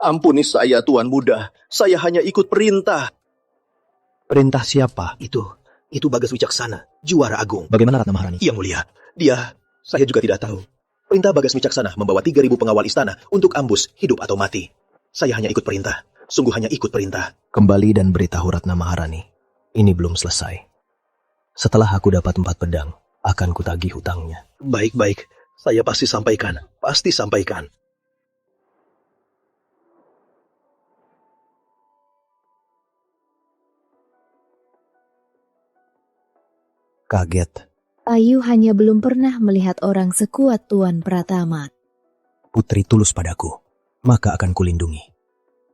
Ampuni saya, Tuan Muda. Saya hanya ikut perintah. Perintah siapa? Itu Bagas Wicaksana, juara agung. Bagaimana Ratna Maharani? Yang mulia, saya juga tidak tahu. Perintah Bagas Wicaksana membawa 3.000 pengawal istana untuk ambus, hidup atau mati. Saya hanya ikut perintah. Sungguh hanya ikut perintah. Kembali dan beritahu Ratna Maharani. Ini belum selesai. Setelah aku dapat 4 pedang, akan kutagih hutangnya. Baik. Saya pasti sampaikan. Kaget. Ayu hanya belum pernah melihat orang sekuat Tuan Pratama. Putri tulus padaku, maka akan kulindungi.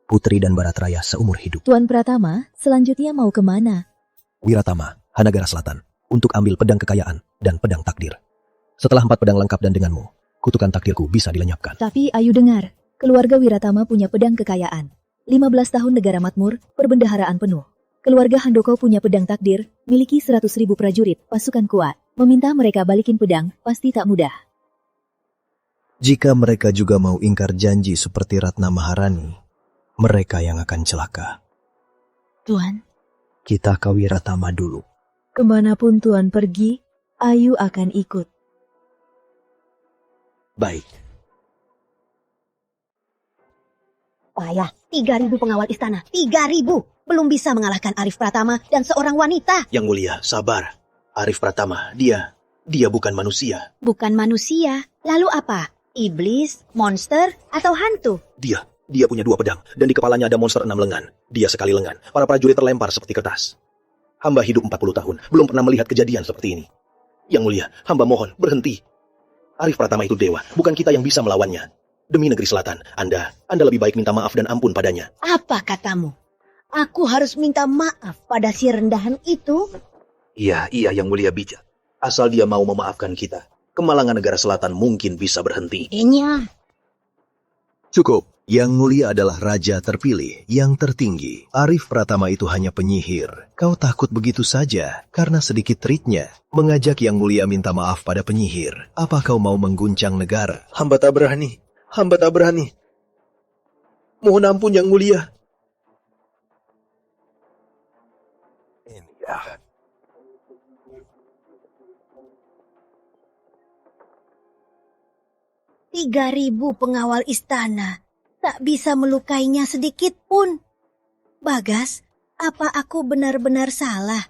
Putri dan Baratraya seumur hidup. Tuan Pratama, selanjutnya mau kemana? Wiratama, Hanagara Selatan, untuk ambil pedang kekayaan dan pedang takdir. Setelah 4 pedang lengkap dan denganmu, kutukan takdirku bisa dilenyapkan. Tapi Ayu dengar, keluarga Wiratama punya pedang kekayaan. 15 tahun negara makmur, perbendaharaan penuh. Keluarga Handoko punya pedang takdir, miliki 100.000 prajurit, pasukan kuat. Meminta mereka balikin pedang, pasti tak mudah. Jika mereka juga mau ingkar janji seperti Ratna Maharani, mereka yang akan celaka. Tuan, Kita ke Wiratama dulu. kemanapun Tuan pergi, Ayu akan ikut. Baik. Payah, 3.000 pengawal istana. 3.000! Belum bisa mengalahkan Arif Pratama dan seorang wanita. Yang mulia, sabar. Arif Pratama, dia bukan manusia. Bukan manusia. Lalu apa? Iblis, monster, atau hantu? Dia punya 2 pedang, dan di kepalanya ada monster 6 lengan. Dia sekali lengan. Para prajurit terlempar seperti kertas. Hamba hidup 40 tahun, belum pernah melihat kejadian seperti ini. Yang mulia, hamba mohon, berhenti. Arif Pratama itu dewa, bukan kita yang bisa melawannya. Demi negeri selatan, Anda lebih baik minta maaf dan ampun padanya. Apa katamu? Aku harus minta maaf pada si rendahan itu? Iya, yang mulia bijak. Asal dia mau memaafkan kita, kemalangan negara selatan mungkin bisa berhenti. Cukup. Yang mulia adalah raja terpilih, yang tertinggi. Arif Pratama itu hanya penyihir. Kau takut begitu saja, karena sedikit triknya. Mengajak yang mulia minta maaf pada penyihir. Apa kau mau mengguncang negara? Hamba tak berani. Mohon ampun yang mulia. Ini 3.000 pengawal istana. Tak bisa melukainya sedikit pun. Bagas, apa aku benar-benar salah?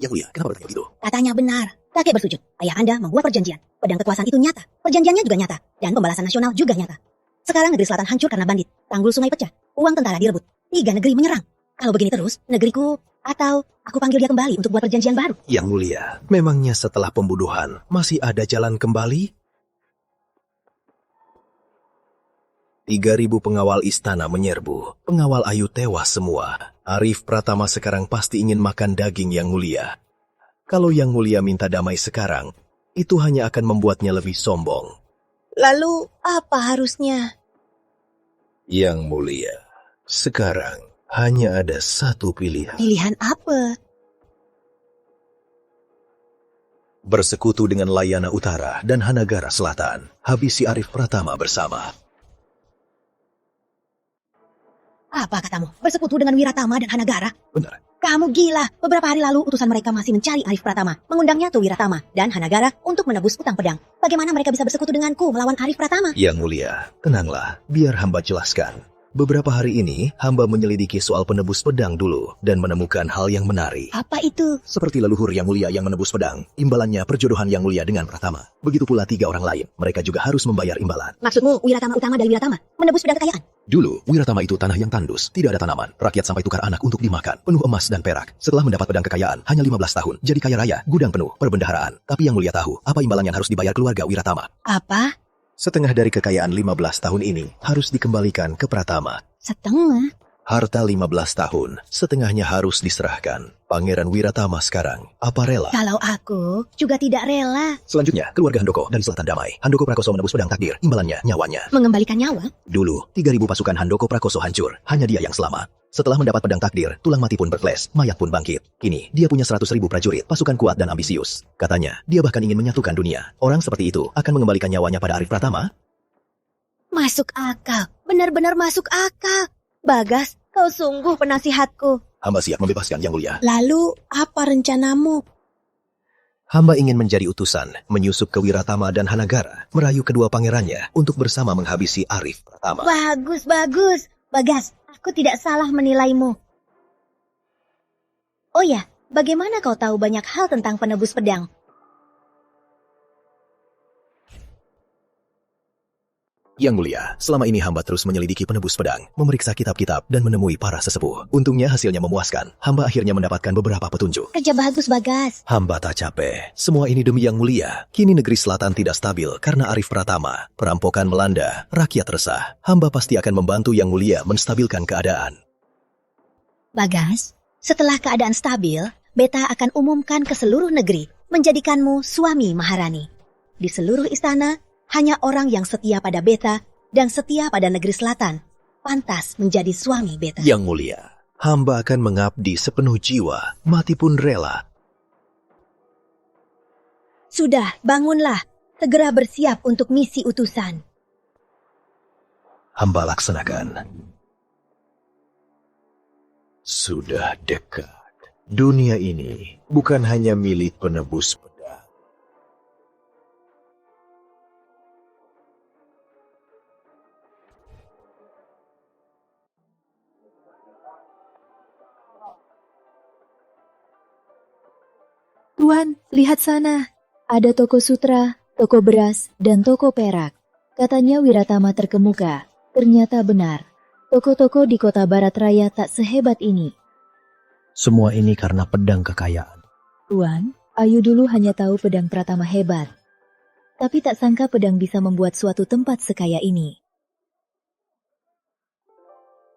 Yang mulia, kenapa bertanya begitu? Katanya benar. Kakek bersujud. Ayah Anda membuat perjanjian. Pedang kekuasaan itu nyata. Perjanjiannya juga nyata. Dan pembalasan nasional juga nyata. Sekarang negeri selatan hancur karena bandit. Tanggul sungai pecah. Uang tentara direbut. 3 negeri menyerang. Kalau begini terus, negeriku atau aku panggil dia kembali untuk buat perjanjian baru. Yang mulia, memangnya setelah pembunuhan masih ada jalan kembali? 3.000 pengawal istana menyerbu. Pengawal Ayu tewas semua. Arif Pratama sekarang pasti ingin makan daging yang mulia. Kalau yang mulia minta damai sekarang, itu hanya akan membuatnya lebih sombong. Lalu apa harusnya? Yang mulia, sekarang hanya ada satu pilihan. Pilihan apa? Bersekutu dengan Layana Utara dan Hanagara Selatan. Habisi Arif Pratama bersama. Apa katamu? Bersekutu dengan Wiratama dan Hanagara? Benar. Kamu gila. Beberapa hari lalu utusan mereka masih mencari Arif Pratama, mengundangnya ke Wiratama dan Hanagara untuk menebus utang pedang. Bagaimana mereka bisa bersekutu denganku melawan Arif Pratama? Yang mulia, tenanglah, biar hamba jelaskan. Beberapa hari ini, hamba menyelidiki soal penebus pedang dulu dan menemukan hal yang menarik. Apa itu? Seperti leluhur yang mulia yang menebus pedang, imbalannya perjodohan yang mulia dengan Pratama. Begitu pula 3 orang lain, mereka juga harus membayar imbalan. Maksudmu Wiratama utama dari Wiratama menebus pedang kekayaan? Dulu, Wiratama itu tanah yang tandus, tidak ada tanaman. Rakyat sampai tukar anak untuk dimakan, penuh emas dan perak. Setelah mendapat pedang kekayaan, hanya 15 tahun, jadi kaya raya, gudang penuh, perbendaharaan. Tapi yang mulia tahu, apa imbalan yang harus dibayar keluarga Wiratama? Apa? Setengah dari kekayaan 15 tahun ini harus dikembalikan ke Pratama. Setengah? Harta 15 tahun, setengahnya harus diserahkan. Pangeran Wiratama sekarang, apa rela? Kalau aku juga tidak rela. Selanjutnya, keluarga Handoko dari Selatan Damai. Handoko Prakoso menebus pedang takdir, imbalannya nyawanya. Mengembalikan nyawa? Dulu, 3.000 pasukan Handoko Prakoso hancur, hanya dia yang selamat. Setelah mendapat pedang takdir, tulang mati pun berflash, mayat pun bangkit. Kini, dia punya 100.000 prajurit, pasukan kuat dan ambisius. Katanya, dia bahkan ingin menyatukan dunia. Orang seperti itu akan mengembalikan nyawanya pada Arif Pratama? Masuk akal, benar-benar masuk akal. Bagas, kau sungguh penasihatku. Hamba siap membebaskan Yang Mulia. Lalu, apa rencanamu? Hamba ingin menjadi utusan, menyusup ke Wiratama dan Hanagara, merayu kedua pangerannya untuk bersama menghabisi Arif Pratama. Bagus, bagus. Bagas, aku tidak salah menilaimu. Oh ya, bagaimana kau tahu banyak hal tentang penebus pedang? Yang Mulia, selama ini hamba terus menyelidiki penebus pedang, memeriksa kitab-kitab dan menemui para sesepuh. Untungnya hasilnya memuaskan. Hamba akhirnya mendapatkan beberapa petunjuk. Kerja bagus, Bagas. Hamba tak capek. Semua ini demi Yang Mulia. Kini negeri selatan tidak stabil karena Arif Pratama. Perampokan melanda, rakyat resah. Hamba pasti akan membantu Yang Mulia menstabilkan keadaan. Bagas, setelah keadaan stabil, Beta akan umumkan ke seluruh negeri, menjadikanmu suami Maharani. Di seluruh istana, hanya orang yang setia pada Beta dan setia pada negeri selatan pantas menjadi suami Beta. Yang Mulia, hamba akan mengabdi sepenuh jiwa, mati pun rela. Sudah, bangunlah. Segera bersiap untuk misi utusan. Hamba laksanakan. Sudah dekat. Dunia ini bukan hanya milik penebus pedang. Tuan, lihat sana. Ada toko sutra, toko beras, dan toko perak. Katanya Wiratama terkemuka. Ternyata benar. Toko-toko di kota Barat Raya tak sehebat ini. Semua ini karena pedang kekayaan. Tuan, Ayu dulu hanya tahu pedang Pratama hebat. Tapi tak sangka pedang bisa membuat suatu tempat sekaya ini.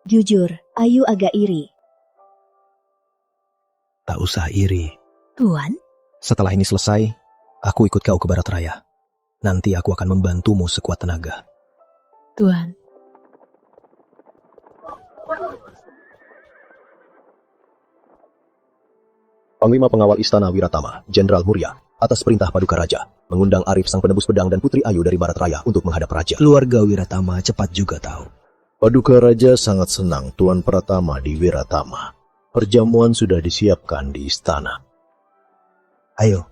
Jujur, Ayu agak iri. Tak usah iri. Tuan? Setelah ini selesai, aku ikut kau ke Barat Raya. Nanti aku akan membantumu sekuat tenaga. Tuan. Panglima Pengawal Istana Wiratama, Jenderal Muria, atas perintah Paduka Raja, mengundang Arif sang penebus pedang dan Putri Ayu dari Barat Raya untuk menghadap Raja. Keluarga Wiratama cepat juga tahu. Paduka Raja sangat senang Tuan Pratama di Wiratama. Perjamuan sudah disiapkan di istana. Ayo.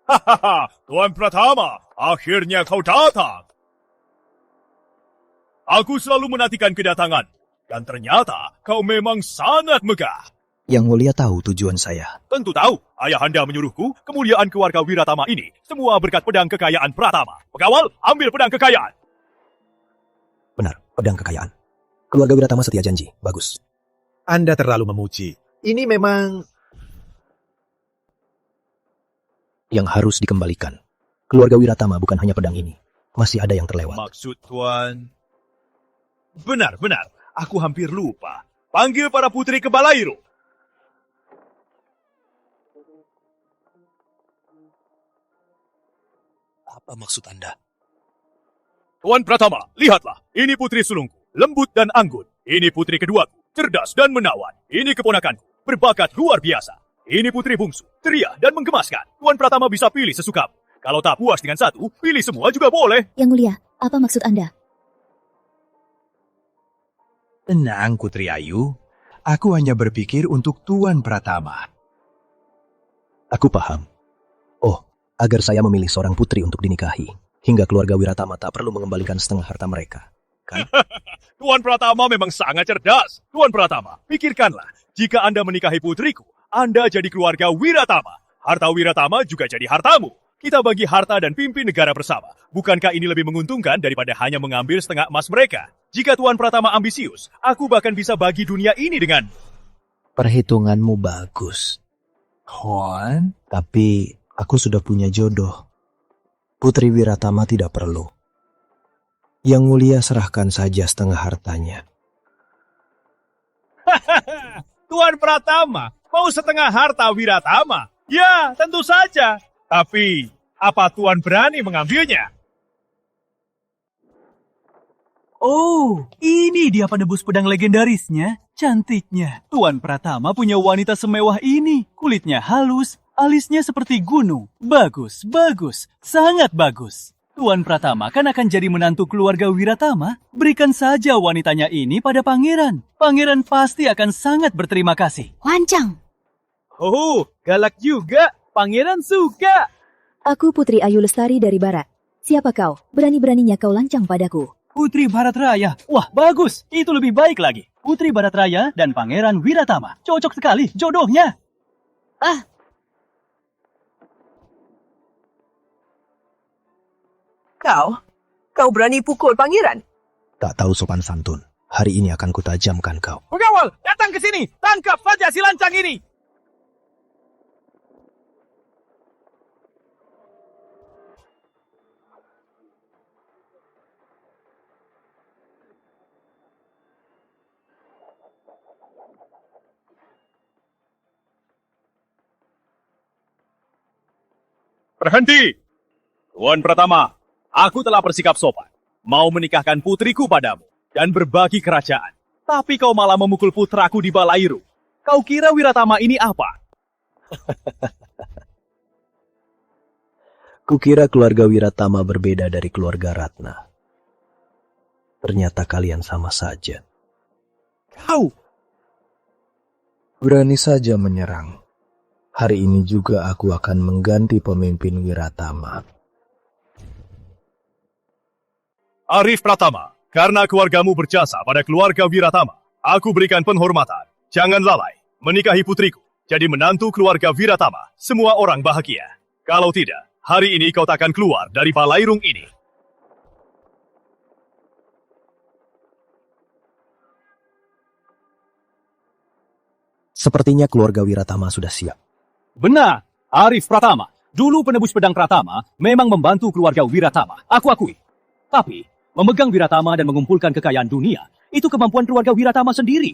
Hahaha, Tuan Pratama, akhirnya kau datang. Aku selalu menantikan kedatangan, dan ternyata kau memang sangat megah. Yang Mulia tahu tujuan saya. Tentu tahu, ayahanda menyuruhku, kemuliaan keluarga Wiratama ini, semua berkat pedang kekayaan Pratama. Pengawal, ambil pedang kekayaan. Benar, pedang kekayaan. Keluarga Wiratama setia janji, bagus. Anda terlalu memuji. Ini memang yang harus dikembalikan. Keluarga Wiratama bukan hanya pedang ini. Masih ada yang terlewat. Maksud Tuan? Benar. Aku hampir lupa. Panggil para putri ke Balairo. Apa maksud Anda? Tuan Pratama, lihatlah. Ini putri sulungku, lembut dan anggun. Ini putri keduaku, cerdas dan menawan. Ini keponakanku, berbakat luar biasa. Ini putri bungsu, ceria dan menggemaskan. Tuan Pratama bisa pilih sesukamu. Kalau tak puas dengan satu, pilih semua juga boleh. Yang Mulia, apa maksud Anda? Tenang, Putri Ayu. Aku hanya berpikir untuk Tuan Pratama. Aku paham. Oh, agar saya memilih seorang putri untuk dinikahi, hingga keluarga Wiratama tak perlu mengembalikan setengah harta mereka. Kan? Tuan Pratama memang sangat cerdas. Tuan Pratama, pikirkanlah. Jika Anda menikahi putriku, Anda jadi keluarga Wiratama. Harta Wiratama juga jadi hartamu. Kita bagi harta dan pimpin negara bersama. Bukankah ini lebih menguntungkan daripada hanya mengambil setengah emas mereka? Jika Tuan Pratama ambisius, aku bahkan bisa bagi dunia ini dengan... Perhitunganmu bagus. Tuan? Tapi aku sudah punya jodoh. Putri Wiratama tidak perlu. Yang Mulia serahkan saja setengah hartanya. Tuan Pratama, mau setengah harta Wiratama? Ya, tentu saja. Tapi, apa Tuan berani mengambilnya? Oh, ini dia penebus pedang legendarisnya. Cantiknya. Tuan Pratama punya wanita semewah ini. Kulitnya halus, alisnya seperti gunung. Bagus, bagus. Sangat bagus. Tuan Pratama kan akan jadi menantu keluarga Wiratama. Berikan saja wanitanya ini pada pangeran. Pangeran pasti akan sangat berterima kasih. Lancang. Oh, galak juga. Pangeran suka. Aku Putri Ayu Lestari dari Barat. Siapa kau? Berani-beraninya kau lancang padaku. Putri Barat Raya. Wah, bagus. Itu lebih baik lagi. Putri Barat Raya dan Pangeran Wiratama. Cocok sekali jodohnya. Kau berani pukul pangeran? Tak tahu sopan santun. Hari ini akan kutajamkan kau. Pengawal, datang ke sini. Tangkap saja si lancang ini. Berhenti! Tuan Pratama, aku telah bersikap sopan, mau menikahkan putriku padamu, dan berbagi kerajaan. Tapi kau malah memukul putraku di Balairu. Kau kira Wiratama ini apa? Kukira keluarga Wiratama berbeda dari keluarga Ratna. Ternyata kalian sama saja. Kau! Berani saja menyerang. Hari ini juga aku akan mengganti pemimpin Wiratama. Arif Pratama, karena keluargamu berjasa pada keluarga Wiratama, aku berikan penghormatan. Jangan lalai, menikahi putriku, jadi menantu keluarga Wiratama. Semua orang bahagia. Kalau tidak, hari ini kau takkan keluar dari Balairung ini. Sepertinya keluarga Wiratama sudah siap. Benar, Arif Pratama. Dulu penebus pedang Pratama memang membantu keluarga Wiratama. Aku akui. Tapi, memegang Wiratama dan mengumpulkan kekayaan dunia, itu kemampuan keluarga Wiratama sendiri.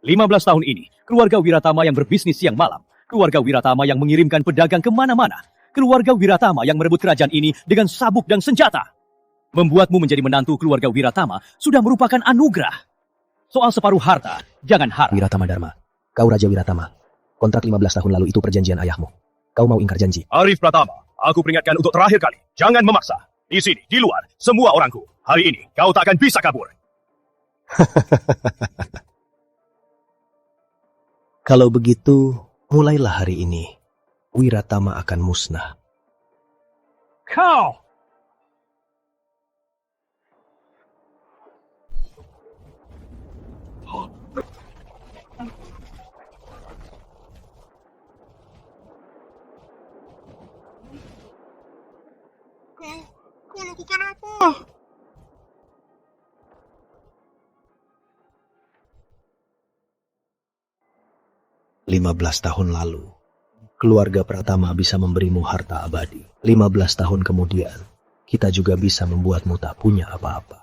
15 tahun ini, keluarga Wiratama yang berbisnis siang malam. Keluarga Wiratama yang mengirimkan pedagang kemana-mana. Keluarga Wiratama yang merebut kerajaan ini dengan sabuk dan senjata. Membuatmu menjadi menantu keluarga Wiratama sudah merupakan anugerah. Soal separuh harta, jangan harap. Wiratama Dharma, kau Raja Wiratama. Kontrak 15 tahun lalu itu perjanjian ayahmu. Kau mau ingkar janji? Arif Pratama, aku peringatkan untuk terakhir kali. Jangan memaksa. Di sini, di luar, semua orangku. Hari ini, kau tak akan bisa kabur. Kalau begitu, mulailah hari ini. Wiratama akan musnah. Kau! Kau lakukan apa? Lima 15 tahun lalu, keluarga Pratama bisa memberimu harta abadi. 15 tahun kemudian, kita juga bisa membuatmu tak punya apa-apa.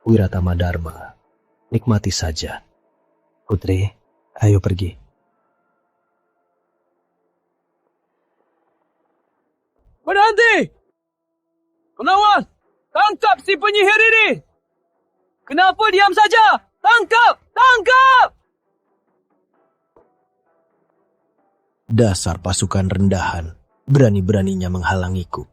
Wiratama Dharma, nikmati saja. Putri, ayo pergi. Berhenti! Pengawas, tangkap si penyihir ini! Kenapa diam saja? Tangkap! Tangkap! Dasar pasukan rendahan, berani-beraninya menghalangiku.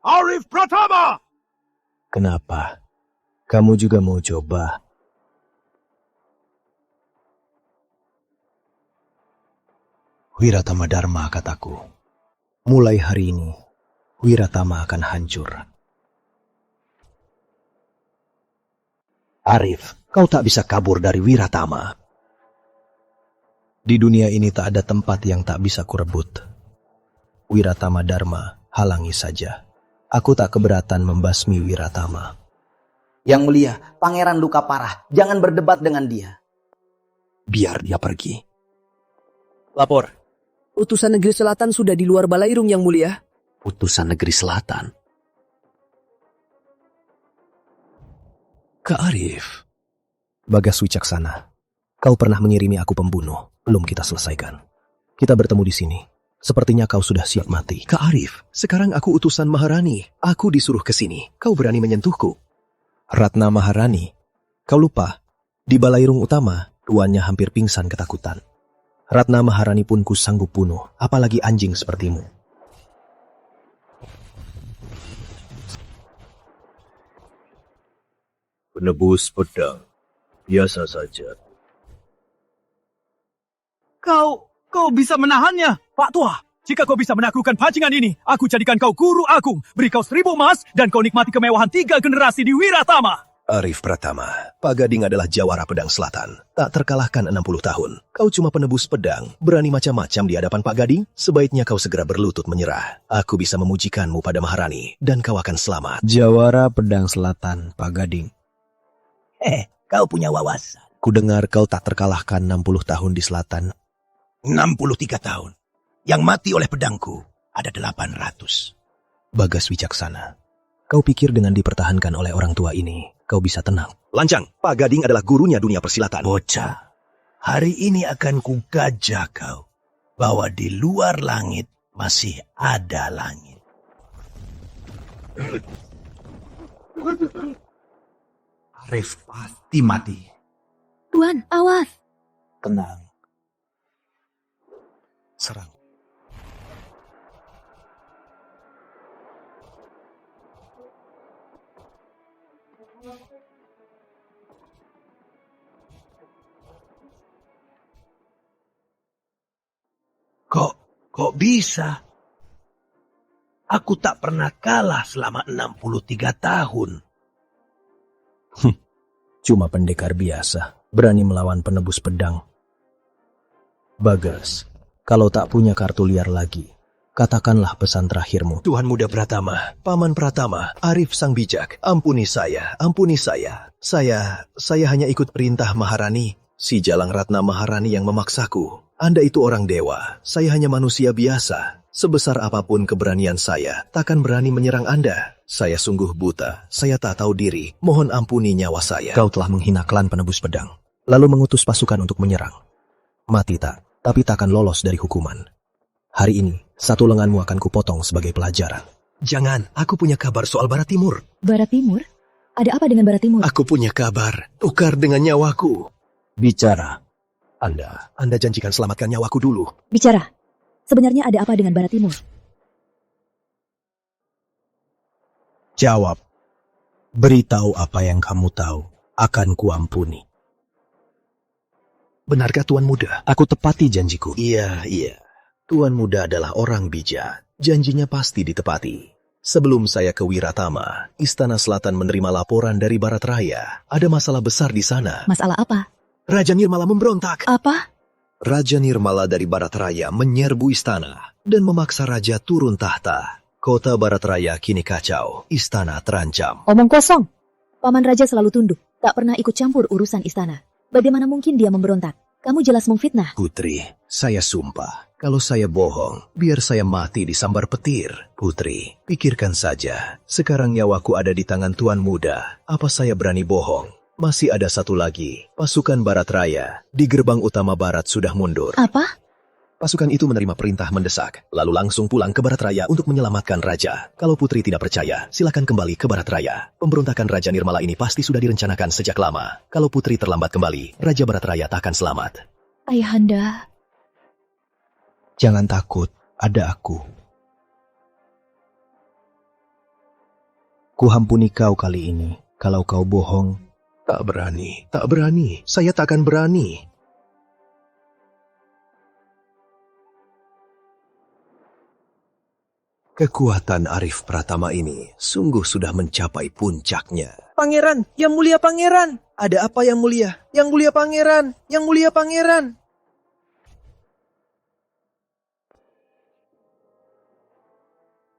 Arif Pratama! Kenapa? Kamu juga mau coba? Wiratama Dharma, kataku. Mulai hari ini, Wiratama akan hancur. Arif, kau tak bisa kabur dari Wiratama. Di dunia ini tak ada tempat yang tak bisa kurebut. Wiratama Dharma, halangi saja. Aku tak keberatan membasmi Wiratama. Yang mulia, pangeran luka parah. Jangan berdebat dengan dia. Biar dia pergi. Lapor. Utusan negeri selatan sudah di luar Balairung, Yang Mulia. Utusan negeri selatan? Kak Arif. Bagas Wicaksana, kau pernah mengirimi aku pembunuh. Belum kita selesaikan. Kita bertemu di sini. Sepertinya kau sudah siap mati. Kak Arif, sekarang aku utusan Maharani. Aku disuruh ke sini. Kau berani menyentuhku? Ratna Maharani, kau lupa? Di Balairung Utama, tuannya hampir pingsan ketakutan. Ratna Maharani pun ku sanggup bunuh, apalagi anjing sepertimu. Penebus pedang. Biasa saja. Kau bisa menahannya, Pak Tua. Jika kau bisa menaklukkan bajingan ini, aku jadikan kau guru agung, beri kau 1000 emas, dan kau nikmati kemewahan 3 generasi di Wiratama. Arif Pratama, Pak Gading adalah jawara pedang selatan. Tak terkalahkan 60 tahun. Kau cuma penebus pedang, berani macam-macam di hadapan Pak Gading? Sebaiknya kau segera berlutut menyerah. Aku bisa memujikanmu pada Maharani, dan kau akan selamat. Jawara pedang selatan, Pak Gading. Kau punya wawasan. Kudengar kau tak terkalahkan 60 tahun di selatan. 63 tahun. Yang mati oleh pedangku ada 800. Bagas Wicaksana, kau pikir dengan dipertahankan oleh orang tua ini, kau bisa tenang? Lancang, Pak Gading adalah gurunya dunia persilatan. Bocah, hari ini akan kugajah kau, bahwa di luar langit masih ada langit. Arif pasti mati. Tuan, awas. Tenang. Serang. Kok bisa? Aku tak pernah kalah selama 63 tahun. Cuma pendekar biasa, berani melawan penebus pedang. Bagas, kalau tak punya kartu liar lagi, katakanlah pesan terakhirmu. Tuhan Muda Pratama, Paman Pratama, Arif Sang Bijak, ampuni saya, ampuni saya. Saya hanya ikut perintah Maharani, si Jalang Ratna Maharani yang memaksaku. Anda itu orang dewa, saya hanya manusia biasa. Sebesar apapun keberanian saya, takkan berani menyerang Anda. Saya sungguh buta, saya tak tahu diri, mohon ampuni nyawa saya. Kau telah menghina klan penebus pedang, lalu mengutus pasukan untuk menyerang. Mati tak, tapi takkan lolos dari hukuman. Hari ini, satu lenganmu akan kupotong sebagai pelajaran. Jangan, aku punya kabar soal Barat Timur. Barat Timur? Ada apa dengan Barat Timur? Aku punya kabar, tukar dengan nyawaku. Bicara. Anda janjikan selamatkan nyawaku dulu. Bicara. Sebenarnya ada apa dengan Barat Timur? Jawab. Beritahu apa yang kamu tahu, akan kuampuni. Benarkah Tuan Muda? Aku tepati janjiku. Iya. Tuan Muda adalah orang bijak. Janjinya pasti ditepati. Sebelum saya ke Wiratama, Istana Selatan menerima laporan dari Barat Raya. Ada masalah besar di sana. Masalah apa? Raja Nirmala memberontak. Apa? Raja Nirmala dari Barat Raya menyerbu istana dan memaksa raja turun tahta. Kota Barat Raya kini kacau. Istana terancam. Omong kosong. Paman Raja selalu tunduk, tak pernah ikut campur urusan istana. Bagaimana mungkin dia memberontak? Kamu jelas memfitnah. Putri, saya sumpah. Kalau saya bohong, biar saya mati disambar petir. Putri, pikirkan saja. Sekarang nyawaku ada di tangan Tuan Muda. Apa saya berani bohong? Masih ada satu lagi, pasukan Barat Raya di gerbang utama Barat sudah mundur. Apa? Pasukan itu menerima perintah mendesak, lalu langsung pulang ke Barat Raya untuk menyelamatkan Raja. Kalau Putri tidak percaya, silakan kembali ke Barat Raya. Pemberontakan Raja Nirmala ini pasti sudah direncanakan sejak lama. Kalau Putri terlambat kembali, Raja Barat Raya tak akan selamat. Ayahanda. Jangan takut, ada aku. Kuhampuni kau kali ini. Kalau kau bohong, tak berani. Saya tak akan berani. Kekuatan Arif Pratama ini sungguh sudah mencapai puncaknya. Pangeran, yang mulia pangeran. Ada apa yang mulia? Yang mulia pangeran, yang mulia pangeran.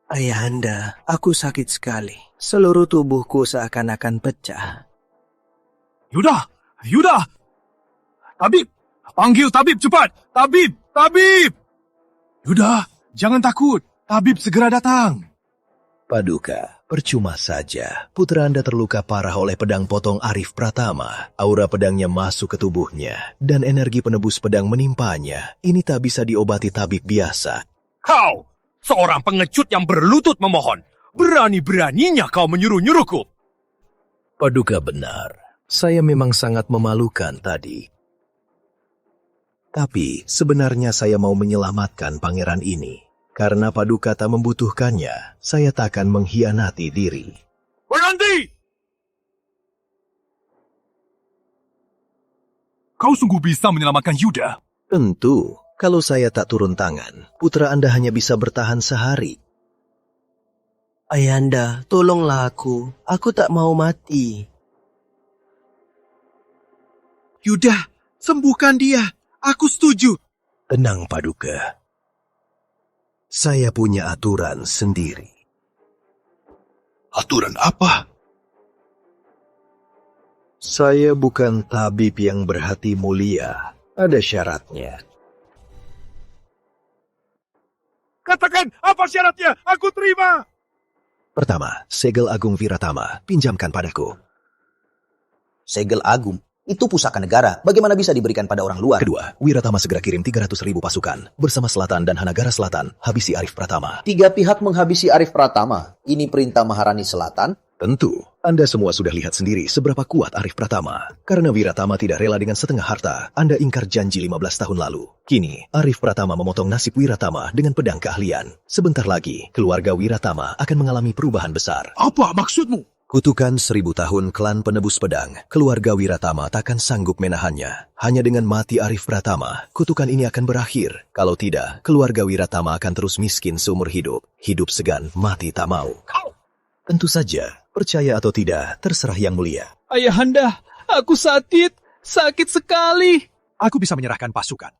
Ayahanda, aku sakit sekali. Seluruh tubuhku seakan-akan pecah. Yuda! Tabib! Panggil tabib cepat! Tabib! Yuda, jangan takut. Tabib segera datang. Paduka, percuma saja. Putra Anda terluka parah oleh pedang potong Arif Pratama. Aura pedangnya masuk ke tubuhnya, dan energi penebus pedang menimpanya. Ini tak bisa diobati tabib biasa. Kau, seorang pengecut yang berlutut memohon. Berani-beraninya kau menyuruh-nyuruhku. Paduka benar. Saya memang sangat memalukan tadi. Tapi sebenarnya saya mau menyelamatkan pangeran ini. Karena Paduka tak membutuhkannya, saya tak akan mengkhianati diri. Berhenti! Kau sungguh bisa menyelamatkan Yuda? Tentu, kalau saya tak turun tangan, putra Anda hanya bisa bertahan sehari. Ayahanda, tolonglah aku. Aku tak mau mati. Yuda, sembuhkan dia. Aku setuju. Tenang, Paduka. Saya punya aturan sendiri. Aturan apa? Saya bukan tabib yang berhati mulia. Ada syaratnya. Katakan, apa syaratnya? Aku terima. Pertama, segel agung Viratama. Pinjamkan padaku. Segel agung? Itu pusaka negara, bagaimana bisa diberikan pada orang luar? Kedua, Wiratama segera kirim 300.000 pasukan. Bersama Selatan dan Hanagara Selatan, habisi Arif Pratama. 3 pihak menghabisi Arif Pratama. Ini perintah Maharani Selatan? Tentu, Anda semua sudah lihat sendiri seberapa kuat Arif Pratama. Karena Wiratama tidak rela dengan setengah harta, Anda ingkar janji 15 tahun lalu. Kini, Arif Pratama memotong nasib Wiratama dengan pedang keahlian. Sebentar lagi, keluarga Wiratama akan mengalami perubahan besar. Apa maksudmu? Kutukan 1000 tahun klan penebus pedang, keluarga Wiratama takkan sanggup menahannya. Hanya dengan mati Arif Pratama, kutukan ini akan berakhir. Kalau tidak, keluarga Wiratama akan terus miskin seumur hidup. Hidup segan, mati tak mau. Tentu saja, percaya atau tidak, terserah yang mulia. Ayahanda, aku sakit sekali. Aku bisa menyerahkan pasukan.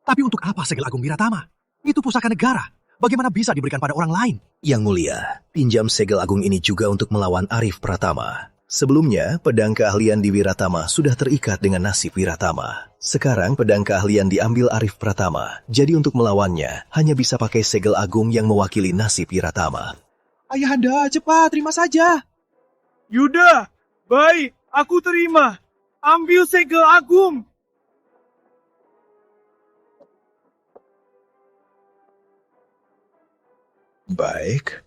Tapi untuk apa segel agung Wiratama? Itu pusaka negara. Bagaimana bisa diberikan pada orang lain? Yang mulia, pinjam segel agung ini juga untuk melawan Arif Pratama. Sebelumnya, pedang keahlian di Wiratama sudah terikat dengan nasib Wiratama. Sekarang pedang keahlian diambil Arif Pratama, jadi untuk melawannya hanya bisa pakai segel agung yang mewakili nasib Wiratama. Ayahanda, cepat, terima saja. Yuda, baik, aku terima. Ambil segel agung. Baik.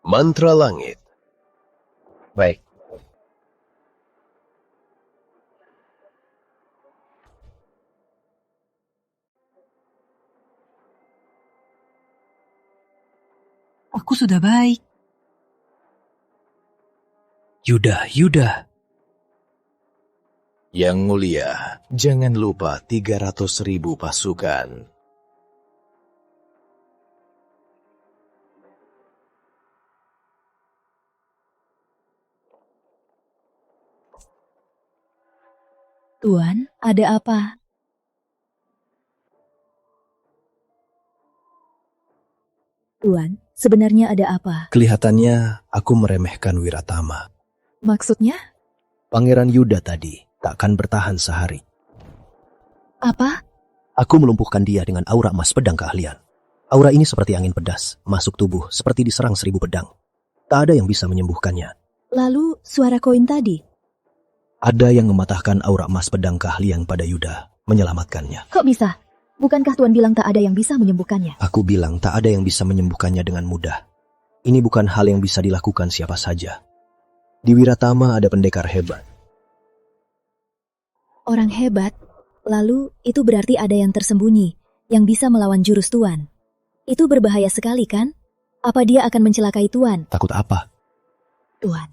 Mantra langit. Baik. Aku sudah baik. Yuda. Yang mulia, jangan lupa 300.000 pasukan. Tuan, ada apa? Tuan, sebenarnya ada apa? Kelihatannya aku meremehkan Wiratama. Maksudnya? Pangeran Yuda tadi takkan bertahan sehari. Apa? Aku melumpuhkan dia dengan aura emas pedang keahlian. Aura ini seperti angin pedas, masuk tubuh seperti diserang 1000 pedang. Tak ada yang bisa menyembuhkannya. Lalu suara koin tadi? Ada yang mematahkan aura emas pedang keahlian pada Yuda, menyelamatkannya. Kok bisa? Bukankah Tuan bilang tak ada yang bisa menyembuhkannya? Aku bilang tak ada yang bisa menyembuhkannya dengan mudah. Ini bukan hal yang bisa dilakukan siapa saja. Di Wiratama ada pendekar hebat. Orang hebat? Lalu itu berarti ada yang tersembunyi, yang bisa melawan jurus Tuan. Itu berbahaya sekali kan? Apa dia akan mencelakai Tuan? Takut apa? Tuan.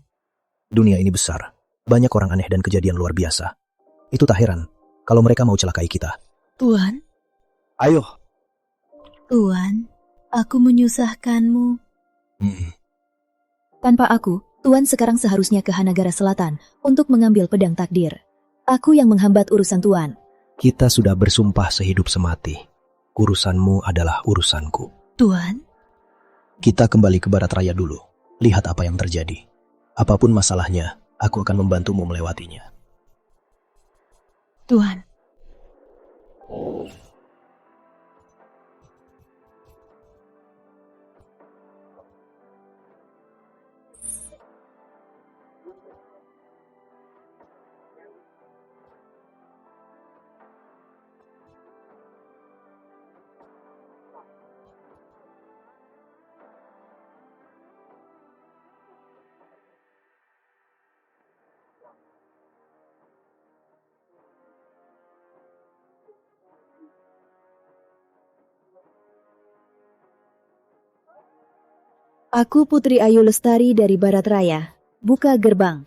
Dunia ini besar. Banyak orang aneh dan kejadian luar biasa. Itu tak heran kalau mereka mau celakai kita. Tuan? Ayo. Tuan, aku menyusahkanmu. Tanpa aku, Tuan sekarang seharusnya ke Hanagara Selatan untuk mengambil pedang takdir. Aku yang menghambat urusan Tuan. Kita sudah bersumpah sehidup semati. Urusanmu adalah urusanku. Tuan? Kita kembali ke Barat Raya dulu. Lihat apa yang terjadi. Apapun masalahnya, aku akan membantumu melewatinya. Tuan. Aku Putri Ayu Lestari dari Barat Raya. Buka gerbang.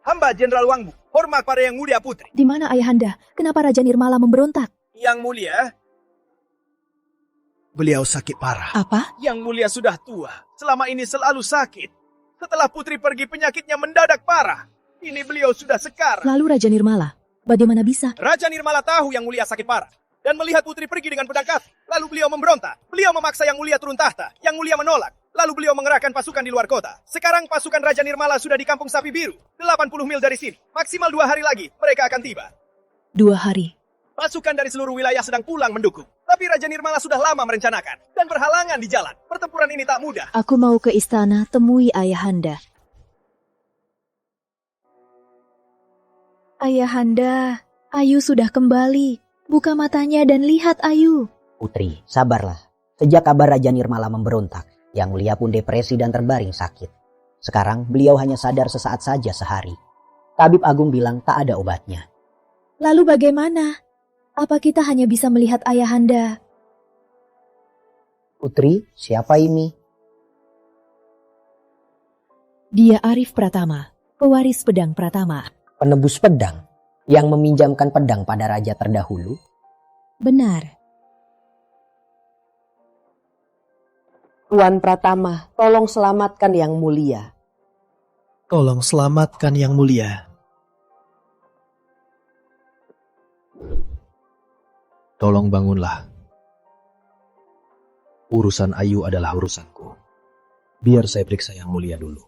Hamba Jenderal Wangbu, hormat pada Yang Mulia Putri. Di mana Ayahanda? Kenapa Raja Nirmala memberontak? Yang Mulia? Beliau sakit parah. Apa? Yang Mulia sudah tua. Selama ini selalu sakit. Setelah Putri pergi, penyakitnya mendadak parah. Ini beliau sudah sekar. Lalu Raja Nirmala, bagaimana bisa? Raja Nirmala tahu Yang Mulia sakit parah. Dan melihat Putri pergi dengan pedang kati. Lalu beliau memberontak. Beliau memaksa Yang Mulia turun tahta. Yang Mulia menolak. Lalu beliau mengerahkan pasukan di luar kota. Sekarang pasukan Raja Nirmala sudah di Kampung Sapi Biru. 80 mil dari sini. Maksimal 2 hari lagi, mereka akan tiba. 2 hari? Pasukan dari seluruh wilayah sedang pulang mendukung. Tapi Raja Nirmala sudah lama merencanakan. Dan berhalangan di jalan. Pertempuran ini tak mudah. Aku mau ke istana temui Ayahanda. Ayahanda, Ayu sudah kembali. Buka matanya dan lihat Ayu. Putri, sabarlah. Sejak kabar Raja Nirmala memberontak, Yang Mulia pun depresi dan terbaring sakit. Sekarang beliau hanya sadar sesaat saja sehari. Tabib Agung bilang tak ada obatnya. Lalu bagaimana? Apa kita hanya bisa melihat Ayahanda? Putri, siapa ini? Dia Arif Pratama, pewaris pedang Pratama. Penebus pedang yang meminjamkan pedang pada raja terdahulu? Benar. Tuan Pratama, tolong selamatkan Yang Mulia. Tolong selamatkan Yang Mulia. Tolong bangunlah. Urusan Ayu adalah urusanku. Biar saya periksa Yang Mulia dulu.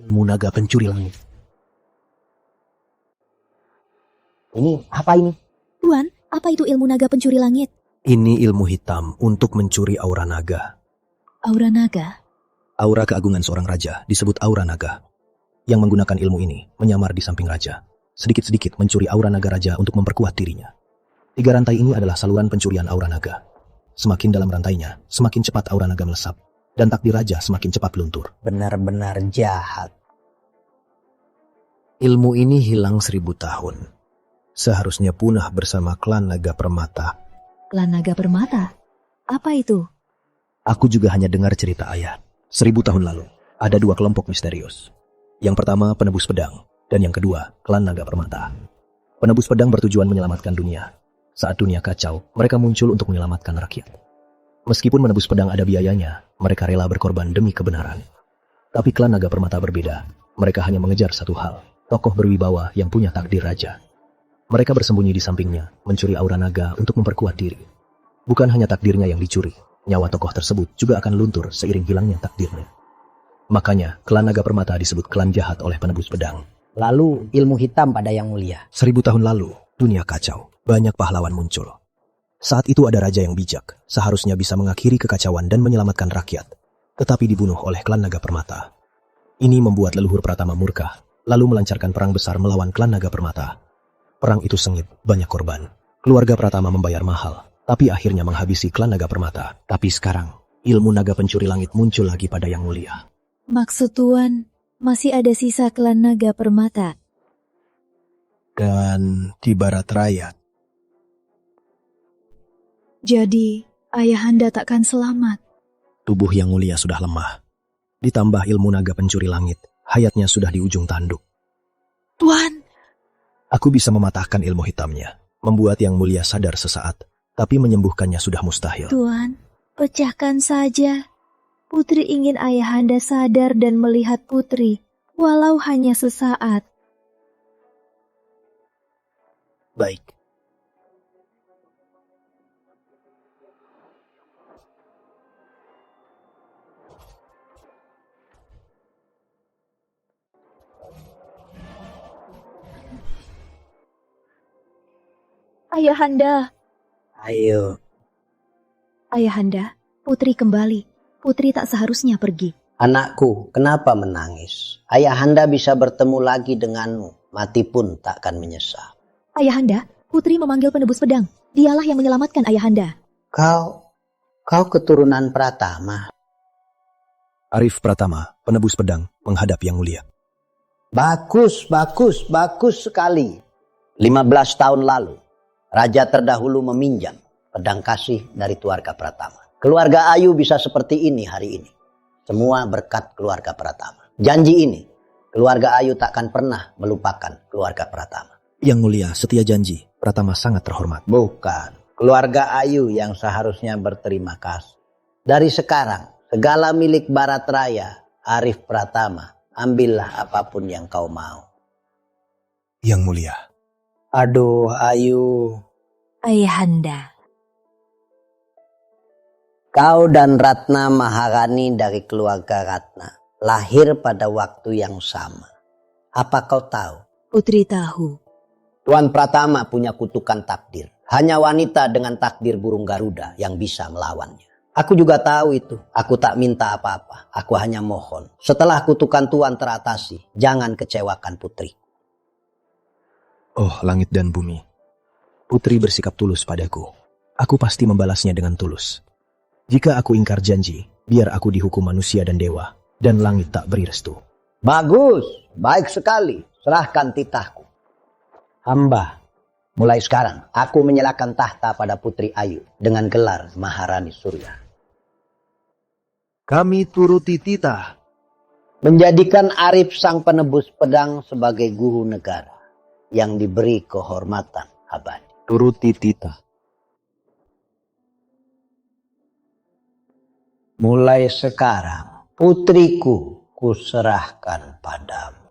Ilmu naga pencuri langit. Ini apa ini? Tuan, apa itu ilmu naga pencuri langit? Ini ilmu hitam untuk mencuri aura naga. Aura naga? Aura keagungan seorang raja disebut aura naga. Yang menggunakan ilmu ini menyamar di samping raja. Sedikit-sedikit mencuri aura naga raja untuk memperkuat dirinya. 3 rantai ini adalah saluran pencurian aura naga. Semakin dalam rantainya, semakin cepat aura naga melesap. Dan takdir raja semakin cepat luntur. Benar-benar jahat. Ilmu ini hilang 1000 tahun. Seharusnya punah bersama klan Naga Permata. Klan Naga Permata? Apa itu? Aku juga hanya dengar cerita ayah. 1000 tahun lalu, ada 2 kelompok misterius. Yang pertama penebus pedang, dan yang kedua klan Naga Permata. Penebus pedang bertujuan menyelamatkan dunia. Saat dunia kacau, mereka muncul untuk menyelamatkan rakyat. Meskipun menebus pedang ada biayanya, mereka rela berkorban demi kebenaran. Tapi klan Naga Permata berbeda. Mereka hanya mengejar satu hal, tokoh berwibawa yang punya takdir raja. Mereka bersembunyi di sampingnya, mencuri aura naga untuk memperkuat diri. Bukan hanya takdirnya yang dicuri, nyawa tokoh tersebut juga akan luntur seiring hilangnya takdirnya. Makanya, klan naga permata disebut klan jahat oleh penebus pedang. Lalu ilmu hitam pada Yang Mulia. 1000 tahun lalu, dunia kacau. Banyak pahlawan muncul. Saat itu ada raja yang bijak, seharusnya bisa mengakhiri kekacauan dan menyelamatkan rakyat. Tetapi dibunuh oleh klan naga permata. Ini membuat leluhur Pratama murka, lalu melancarkan perang besar melawan klan naga permata. Perang itu sengit, banyak korban. Keluarga Pratama membayar mahal, tapi akhirnya menghabisi klan naga permata. Tapi sekarang, ilmu naga pencuri langit muncul lagi pada Yang Mulia. Maksud Tuan, masih ada sisa klan naga permata. Dan di barat raya. Jadi, Ayahanda takkan selamat. Tubuh Yang Mulia sudah lemah. Ditambah ilmu naga pencuri langit, hayatnya sudah di ujung tanduk. Tuan! Aku bisa mematahkan ilmu hitamnya, membuat Yang Mulia sadar sesaat, tapi menyembuhkannya sudah mustahil. Tuan, pecahkan saja. Putri ingin Ayahanda sadar dan melihat Putri, walau hanya sesaat. Baik. Ayahanda. Ayo. Ayahanda, Putri kembali. Putri tak seharusnya pergi. Anakku, kenapa menangis? Ayahanda bisa bertemu lagi denganmu. Mati pun takkan menyesal. Ayahanda, Putri memanggil penebus pedang. Dialah yang menyelamatkan Ayahanda. Kau keturunan Pratama. Arif Pratama, penebus pedang, menghadap Yang Mulia. Bagus sekali. 15 tahun lalu, raja terdahulu meminjam pedang kasih dari keluarga Pratama. Keluarga Ayu bisa seperti ini hari ini. Semua berkat keluarga Pratama. Janji ini, keluarga Ayu takkan pernah melupakan keluarga Pratama. Yang Mulia, setia janji, Pratama sangat terhormat. Bukan, keluarga Ayu yang seharusnya berterima kasih. Dari sekarang, segala milik barat raya, Arif Pratama, ambillah apapun yang kau mau. Yang Mulia. Aduh, Ayu. Ayahanda. Kau dan Ratna Maharani dari keluarga Ratna lahir pada waktu yang sama. Apa kau tahu? Putri tahu. Tuan Pratama punya kutukan takdir. Hanya wanita dengan takdir burung Garuda yang bisa melawannya. Aku juga tahu itu. Aku tak minta apa-apa. Aku hanya mohon. Setelah kutukan Tuan teratasi, jangan kecewakan putri. Oh, langit dan bumi. Putri bersikap tulus padaku. Aku pasti membalasnya dengan tulus. Jika aku ingkar janji, biar aku dihukum manusia dan dewa, dan langit tak beri restu. Bagus, baik sekali. Serahkan titahku. Hamba, mulai sekarang aku menyerahkan tahta pada Putri Ayu dengan gelar Maharani Surya. Kami turuti titah. Menjadikan Arif sang penebus pedang sebagai guru negara yang diberi kehormatan abadi. Turuti titah. Mulai sekarang, putriku kuserahkan padamu.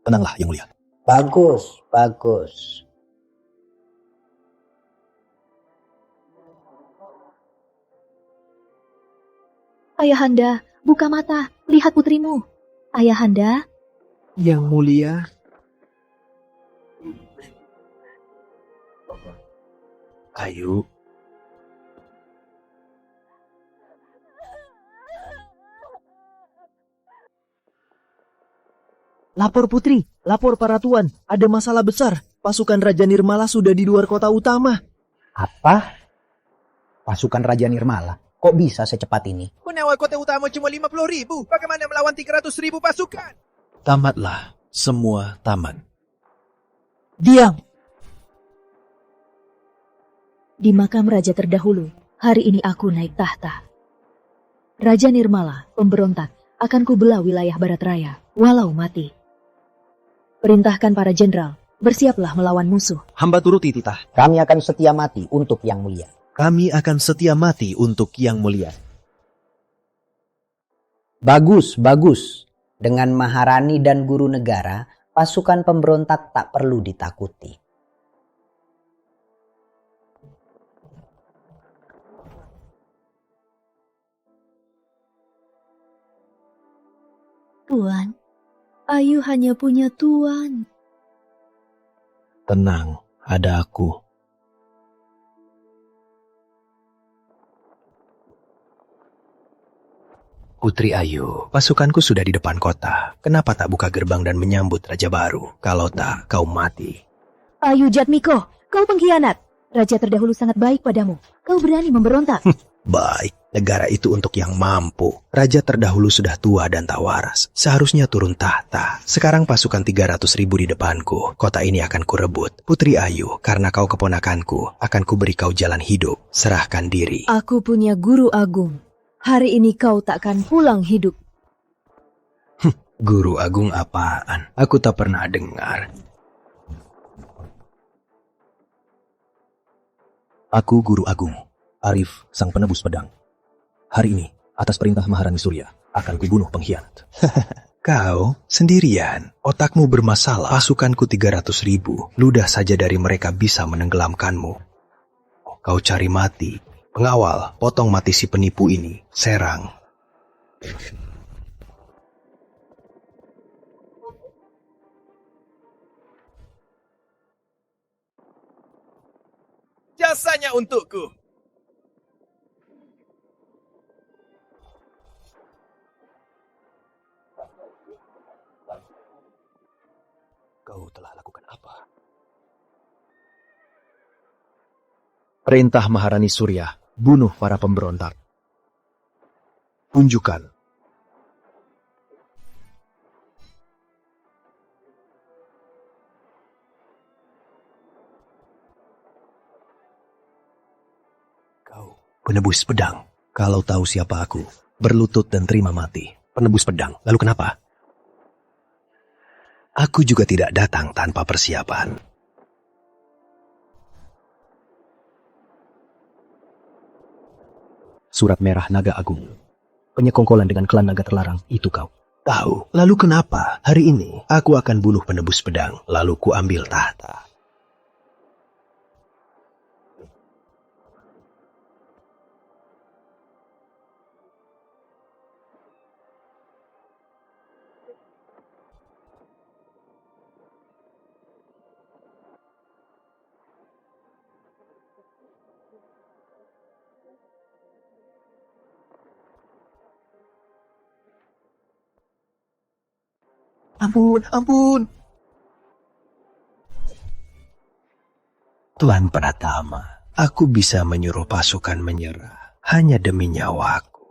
Tenanglah, Yang Mulia. Bagus. Ayahanda, buka mata. Lihat putrimu. Ayahanda. Yang Mulia. Ayu. Lapor Putri, lapor para tuan. Ada masalah besar. Pasukan Raja Nirmala sudah di luar kota utama. Apa? Pasukan Raja Nirmala? Kok bisa secepat ini? Penawar kota utama cuma 50.000. Bagaimana melawan 300.000 pasukan? Tamatlah, semua tamat. Diam! Di makam raja terdahulu, hari ini aku naik tahta. Raja Nirmala, pemberontak, akan kubelah wilayah barat raya, walau mati. Perintahkan para jenderal, bersiaplah melawan musuh. Hamba turuti titah. Kami akan setia mati untuk Yang Mulia. Kami akan setia mati untuk Yang Mulia. Bagus. Dengan Maharani dan guru negara, Pasukan pemberontak tak perlu ditakuti. Tuan, Ayu hanya punya Tuan. Tenang, ada aku. Putri Ayu, pasukanku sudah di depan kota. Kenapa tak buka gerbang dan menyambut raja baru? Kalau tak, kau mati. Ayu Jatmiko, kau pengkhianat. Raja terdahulu sangat baik padamu. Kau berani memberontak. Baik, negara itu untuk yang mampu. Raja terdahulu sudah tua dan tak waras. Seharusnya turun tahta. Sekarang pasukan 300.000 di depanku. Kota ini akan kurebut. Putri Ayu, karena kau keponakanku, akan kuberi kau jalan hidup. Serahkan diri. Aku punya guru agung. Hari ini kau takkan pulang hidup. Guru agung apaan? Aku tak pernah dengar. Aku Guru Agung, Arif sang penebus pedang. Hari ini, atas perintah Maharani Surya, akan kubunuh pengkhianat. Kau sendirian, otakmu bermasalah. Pasukanku 300.000, ludah saja dari mereka bisa menenggelamkanmu. Kau cari mati. Pengawal, potong mati si penipu ini. Serang. Jasanya untukku. Kau telah lakukan apa? Perintah Maharani Surya, bunuh para pemberontak. Tunjukkan. Kau penebus pedang. Kalau tahu siapa aku, berlutut dan terima mati. Penebus pedang, lalu kenapa? Aku juga tidak datang tanpa persiapan. Surat merah naga agung. Penyekongkolan dengan klan naga terlarang, itu kau. Tahu, lalu kenapa? Hari ini, aku akan bunuh penebus pedang, lalu ku ambil tahta. Ampun, ampun. Tuan Pratama, aku bisa menyuruh pasukan menyerah hanya demi nyawaku.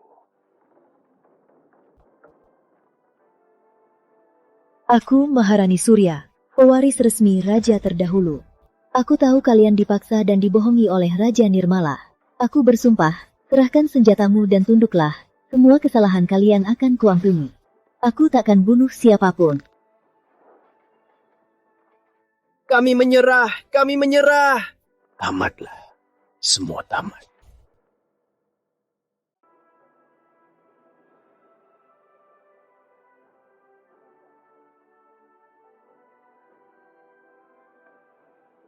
Aku Maharani Surya, pewaris resmi raja terdahulu. Aku tahu kalian dipaksa dan dibohongi oleh Raja Nirmala. Aku bersumpah, serahkan senjatamu dan tunduklah. Semua kesalahan kalian akan kuampuni. Aku takkan bunuh siapapun. Kami menyerah, kami menyerah. Tamatlah, semua tamat.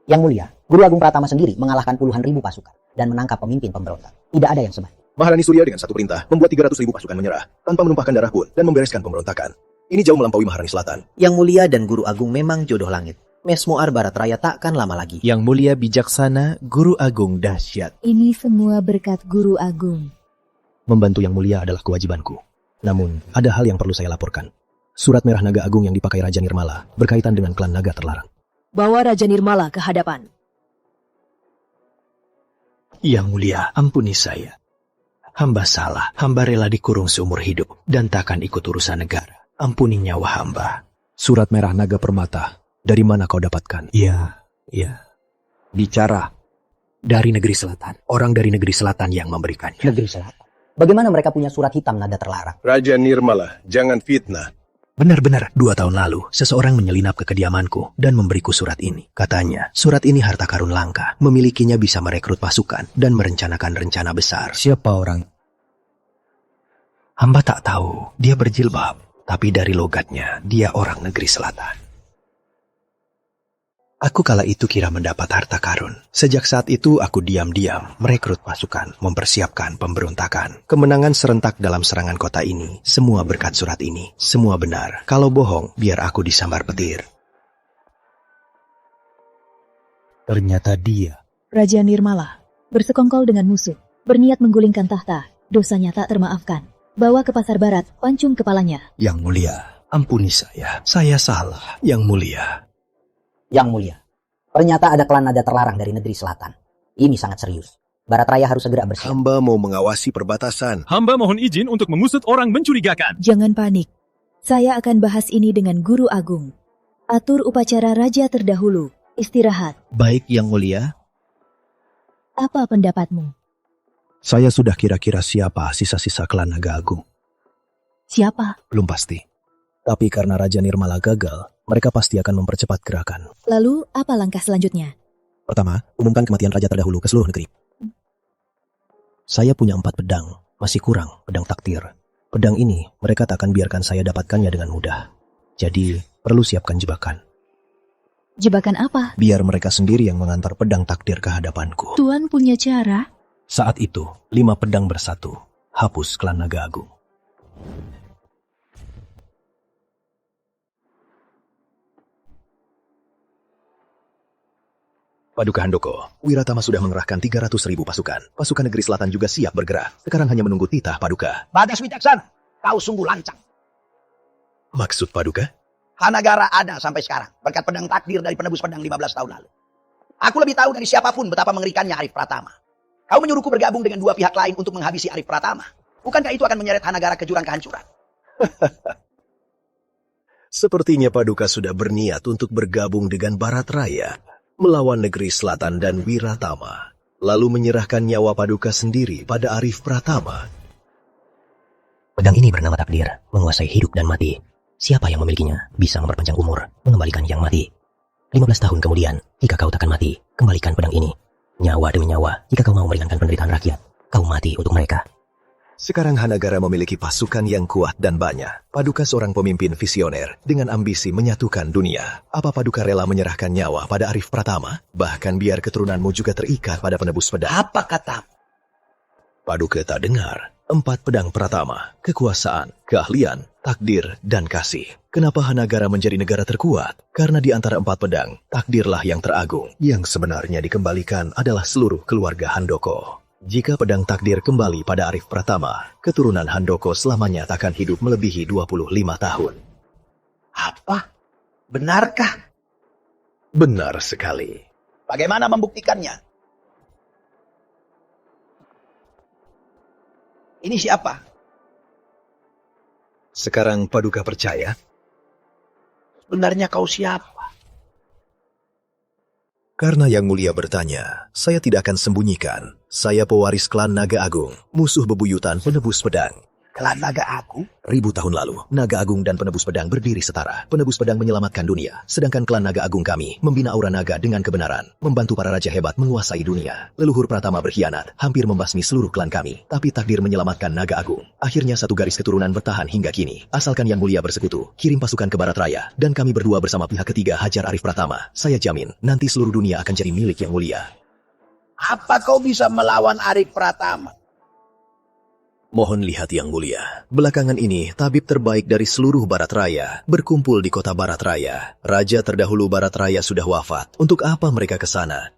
Yang Mulia, Guru Agung Pratama sendiri mengalahkan puluhan ribu pasukan dan menangkap pemimpin pemberontak. Tidak ada yang sebanding. Maharani Surya dengan satu perintah membuat 300.000 pasukan menyerah tanpa menumpahkan darah pun dan membereskan pemberontakan. Ini jauh melampaui Maharani Selatan. Yang Mulia dan Guru Agung memang jodoh langit. Mesmoar Barat Raya takkan lama lagi. Yang Mulia bijaksana, Guru Agung dahsyat. Ini semua berkat Guru Agung. Membantu Yang Mulia adalah kewajibanku. Namun, ada hal yang perlu saya laporkan. Surat merah naga agung yang dipakai Raja Nirmala berkaitan dengan klan naga terlarang. Bawa Raja Nirmala ke hadapan. Yang Mulia, ampuni saya. Hamba salah, hamba rela dikurung seumur hidup dan takkan ikut urusan negara. Ampuni nyawa hamba. Surat merah naga permata, dari mana kau dapatkan? Ya. Bicara. Dari negeri selatan. Orang dari negeri selatan yang memberikannya. Negeri selatan. Bagaimana mereka punya surat hitam nada terlarang? Raja Nirmala, jangan fitnah. Benar-benar, 2 tahun lalu, seseorang menyelinap ke kediamanku dan memberiku surat ini. Katanya, surat ini harta karun langka. Memilikinya bisa merekrut pasukan dan merencanakan rencana besar. Siapa orang? Hamba tak tahu, dia berjilbab. Tapi dari logatnya, dia orang negeri selatan. Aku kala itu kira mendapat harta karun. Sejak saat itu aku diam-diam merekrut pasukan, mempersiapkan pemberontakan. Kemenangan serentak dalam serangan kota ini, semua berkat surat ini. Semua benar. Kalau bohong, biar aku disambar petir. Ternyata dia. Raja Nirmala bersekongkol dengan musuh, berniat menggulingkan tahta. Dosanya tak termaafkan. Bawa ke pasar barat, pancung kepalanya. Yang mulia, ampuni saya. Saya salah, Yang mulia. Yang mulia, ternyata ada klan naga terlarang dari negeri selatan. Ini sangat serius. Barat Raya harus segera bersiap. Hamba mau mengawasi perbatasan. Hamba mohon izin untuk mengusut orang mencurigakan. Jangan panik. Saya akan bahas ini dengan Guru Agung. Atur upacara raja terdahulu. Istirahat. Baik, Yang mulia. Apa pendapatmu? Saya sudah kira-kira siapa sisa-sisa klan Naga Agung. Siapa? Belum pasti. Tapi karena Raja Nirmala gagal, mereka pasti akan mempercepat gerakan. Lalu, apa langkah selanjutnya? Pertama, umumkan kematian raja terdahulu ke seluruh negeri. Saya punya 4 pedang, masih kurang pedang takdir. Pedang ini, mereka tak akan biarkan saya dapatkannya dengan mudah. Jadi, perlu siapkan jebakan. Jebakan apa? Biar mereka sendiri yang mengantar pedang takdir ke hadapanku. Tuan punya cara? Saat itu, 5 pedang bersatu, hapus klan Naga Agung. Paduka Handoko, Wiratama sudah mengerahkan 300.000 pasukan. Pasukan negeri selatan juga siap bergerak. Sekarang hanya menunggu titah, Paduka. Bagas Wicaksana, kau sungguh lancang. Maksud Paduka? Hanagara ada sampai sekarang, berkat pedang takdir dari penebus pedang 15 tahun lalu. Aku lebih tahu dari siapapun betapa mengerikannya Arif Pratama. Kau menyuruhku bergabung dengan 2 pihak lain untuk menghabisi Arif Pratama. Bukankah itu akan menyeret Hanagara ke jurang kehancuran? Sepertinya Paduka sudah berniat untuk bergabung dengan Barat Raya, melawan negeri selatan dan Wiratama, lalu menyerahkan nyawa Paduka sendiri pada Arif Pratama. Pedang ini bernama takdir, menguasai hidup dan mati. Siapa yang memilikinya bisa memperpanjang umur, mengembalikan yang mati. 15 tahun kemudian, jika kau takkan mati, kembalikan pedang ini. Nyawa demi nyawa, jika kau mau meringankan penderitaan rakyat, kau mati untuk mereka. Sekarang Hanagara memiliki pasukan yang kuat dan banyak. Paduka seorang pemimpin visioner dengan ambisi menyatukan dunia. Apa Paduka rela menyerahkan nyawa pada Arif Pratama? Bahkan biar keturunanmu juga terikat pada penebus pedang. Apa kata? Paduka tak dengar. 4 pedang Pratama, kekuasaan, keahlian, takdir, dan kasih. Kenapa Hanagara menjadi negara terkuat? Karena di antara 4 pedang, takdirlah yang teragung. Yang sebenarnya dikembalikan adalah seluruh keluarga Handoko. Jika pedang takdir kembali pada Arif Pratama, keturunan Handoko selamanya takkan hidup melebihi 25 tahun. Apa? Benarkah? Benar sekali. Bagaimana membuktikannya? Ini siapa? Sekarang Paduka percaya? Sebenarnya kau siapa? Karena Yang Mulia bertanya, saya tidak akan sembunyikan. Saya pewaris klan Naga Agung, musuh bebuyutan penebus pedang. Klan Naga Agung? Ribu tahun lalu, Naga Agung dan penebus pedang berdiri setara. Penebus pedang menyelamatkan dunia, sedangkan klan Naga Agung kami membina aura naga dengan kebenaran, membantu para raja hebat menguasai dunia. Leluhur Pratama berkhianat, hampir membasmi seluruh klan kami, tapi takdir menyelamatkan Naga Agung. Akhirnya satu garis keturunan bertahan hingga kini. Asalkan Yang Mulia bersekutu, kirim pasukan ke Barat Raya, dan kami berdua bersama pihak ketiga hajar Arif Pratama. Saya jamin, nanti seluruh dunia akan jadi milik Yang Mulia. Apa kau bisa melawan Arif Pratama? Mohon lihat Yang Mulia. Belakangan ini, tabib terbaik dari seluruh Barat Raya berkumpul di kota Barat Raya. Raja terdahulu Barat Raya sudah wafat. Untuk apa mereka ke sana?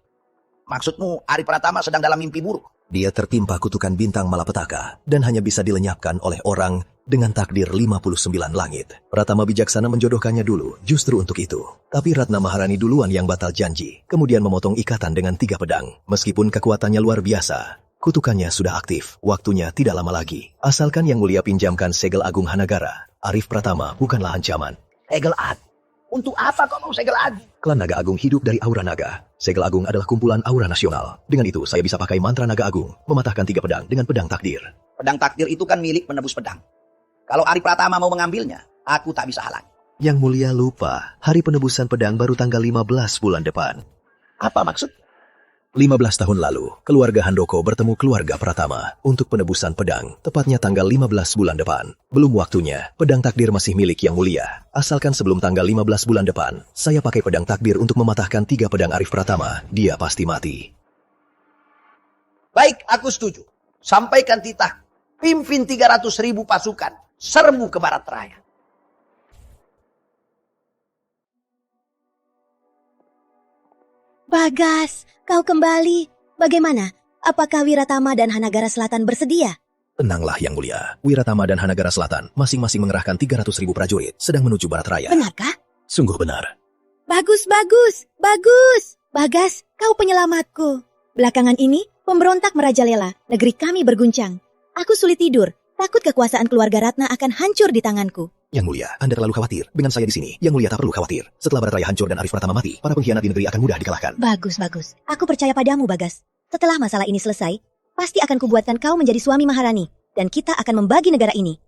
Maksudmu Arif Pratama sedang dalam mimpi buruk? Dia tertimpa kutukan bintang malapetaka dan hanya bisa dilenyapkan oleh orang dengan takdir 59 langit. Pratama bijaksana menjodohkannya dulu, justru untuk itu. Tapi Ratna Maharani duluan yang batal janji, kemudian memotong ikatan dengan 3 pedang. Meskipun kekuatannya luar biasa, kutukannya sudah aktif, waktunya tidak lama lagi. Asalkan Yang Mulia pinjamkan segel agung Hanagara, Arif Pratama bukanlah ancaman. Segel agung? Untuk apa kau mau segel agung? Klan Naga Agung hidup dari aura naga. Segel agung adalah kumpulan aura nasional. Dengan itu, saya bisa pakai mantra Naga Agung, mematahkan 3 pedang dengan pedang takdir. Pedang takdir itu kan milik penebus pedang. Kalau Arif Pratama mau mengambilnya, aku tak bisa halang. Yang Mulia lupa, hari penebusan pedang baru tanggal 15 bulan depan. Apa maksud? 15 tahun lalu, keluarga Handoko bertemu keluarga Pratama untuk penebusan pedang, tepatnya tanggal 15 bulan depan. Belum waktunya, pedang takdir masih milik Yang Mulia. Asalkan sebelum tanggal 15 bulan depan, saya pakai pedang takdir untuk mematahkan 3 pedang Arif Pratama, dia pasti mati. Baik, aku setuju. Sampaikan titah. Pimpin 300.000 pasukan. Serbu ke barat raya. Bagas, kau kembali. Bagaimana? Apakah Wiratama dan Hanagara Selatan bersedia? Tenanglah Yang Mulia, Wiratama dan Hanagara Selatan masing-masing mengerahkan 300.000 prajurit sedang menuju barat raya. Benarkah? Sungguh benar. Bagus, bagus, bagus. Bagas, kau penyelamatku. Belakangan ini, pemberontak merajalela, negeri kami berguncang. Aku sulit tidur, takut kekuasaan keluarga Ratna akan hancur di tanganku. Yang Mulia, Anda terlalu khawatir. Dengan saya di sini, Yang Mulia tak perlu khawatir. Setelah barat raya hancur dan Arif Pratama mati, para pengkhianat di negeri akan mudah dikalahkan. Bagus, bagus. Aku percaya padamu, Bagas. Setelah masalah ini selesai, pasti akan kubuatkan kau menjadi suami Maharani, dan kita akan membagi negara ini.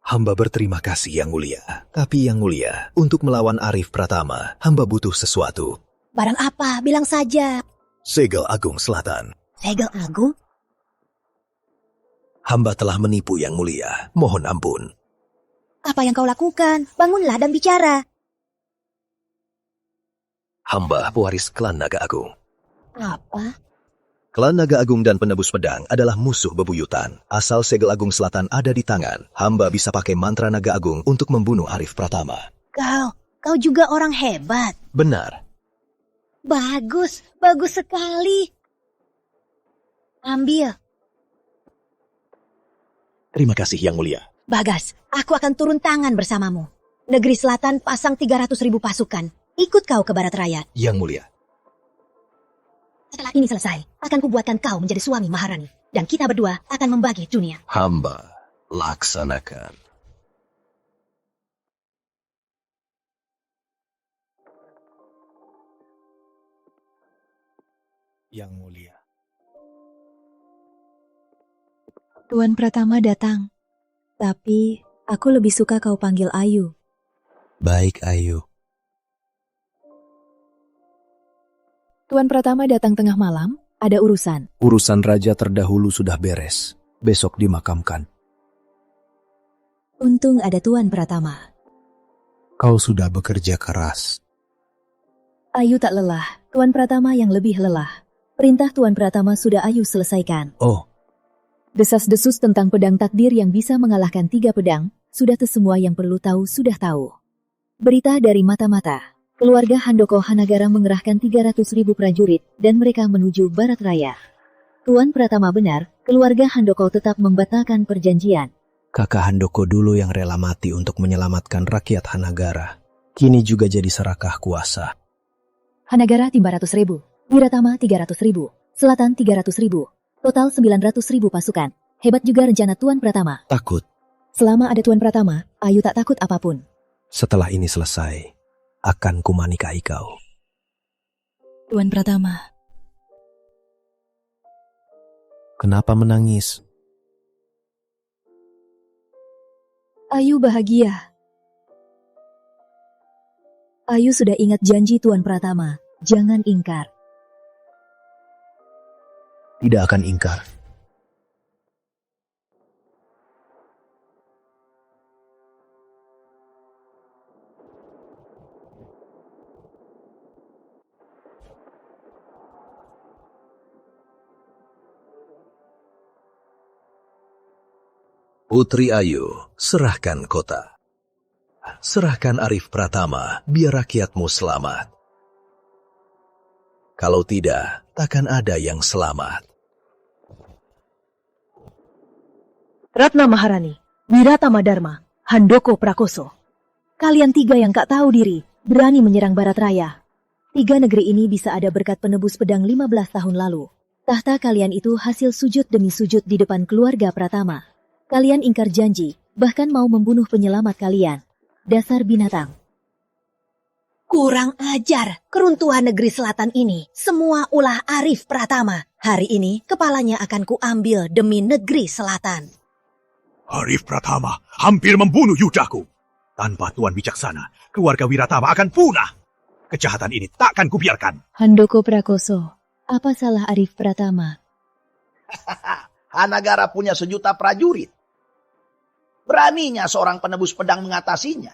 Hamba berterima kasih Yang Mulia. Tapi Yang Mulia, untuk melawan Arif Pratama, hamba butuh sesuatu. Barang apa? Bilang saja. Segel Agung Selatan. Segel Agung? Hamba telah menipu Yang Mulia. Mohon ampun. Apa yang kau lakukan? Bangunlah dan bicara. Hamba pewaris klan Naga Agung. Apa? Klan Naga Agung dan penebus pedang adalah musuh bebuyutan. Asal Segel Agung Selatan ada di tangan, hamba bisa pakai mantra Naga Agung untuk membunuh Arif Pratama. Kau juga orang hebat. Benar. Bagus, bagus sekali. Ambil. Terima kasih Yang Mulia. Bagas, aku akan turun tangan bersamamu. Negeri Selatan pasang 300.000 pasukan. Ikut kau ke barat raya. Yang Mulia. Setelah ini selesai, akan kubuatkan kau menjadi suami Maharani. Dan kita berdua akan membagi dunia. Hamba laksanakan. Yang Mulia. Tuan Pratama datang. Tapi, aku lebih suka kau panggil Ayu. Baik, Ayu. Tuan Pratama datang tengah malam, ada urusan. Urusan raja terdahulu sudah beres. Besok dimakamkan. Untung ada Tuan Pratama. Kau sudah bekerja keras. Ayu tak lelah, Tuan Pratama yang lebih lelah. Perintah Tuan Pratama sudah Ayu selesaikan. Oh. Desas-desus tentang pedang takdir yang bisa mengalahkan 3 pedang, sudah semua yang perlu tahu sudah tahu. Berita dari mata-mata, keluarga Handoko Hanagara mengerahkan 300.000 prajurit dan mereka menuju barat raya. Tuan Pratama benar, keluarga Handoko tetap membatalkan perjanjian. Kakak Handoko dulu yang rela mati untuk menyelamatkan rakyat Hanagara. Kini juga jadi serakah kuasa. Hanagara 500.000, Wiratama 300.000, Selatan 300.000. Total 900.000 pasukan. Hebat juga rencana Tuan Pratama. Takut. Selama ada Tuan Pratama, Ayu tak takut apapun. Setelah ini selesai, akan kumanikahi kau. Tuan Pratama. Kenapa menangis? Ayu bahagia. Ayu sudah ingat janji Tuan Pratama. Jangan ingkar. Tidak akan ingkar. Putri Ayu, serahkan kota. Serahkan Arif Pratama, biar rakyatmu selamat. Kalau tidak, takkan ada yang selamat. Ratna Maharani, Wiratama Dharma, Handoko Prakoso. Kalian 3 yang tak tahu diri, berani menyerang barat raya. 3 negeri ini bisa ada berkat penebus pedang 15 tahun lalu. Tahta kalian itu hasil sujud demi sujud di depan keluarga Pratama. Kalian ingkar janji, bahkan mau membunuh penyelamat kalian. Dasar binatang. Kurang ajar, keruntuhan negeri selatan ini. Semua ulah Arif Pratama. Hari ini, kepalanya akan kuambil demi negeri selatan. Arif Pratama hampir membunuh yudaku. Tanpa Tuan bijaksana, keluarga Wiratama akan punah. Kejahatan ini takkan kubiarkan. Handoko Prakoso, Apa salah Arif Pratama? Hanagara punya 1 juta prajurit. Beraninya seorang penebus pedang mengatasinya.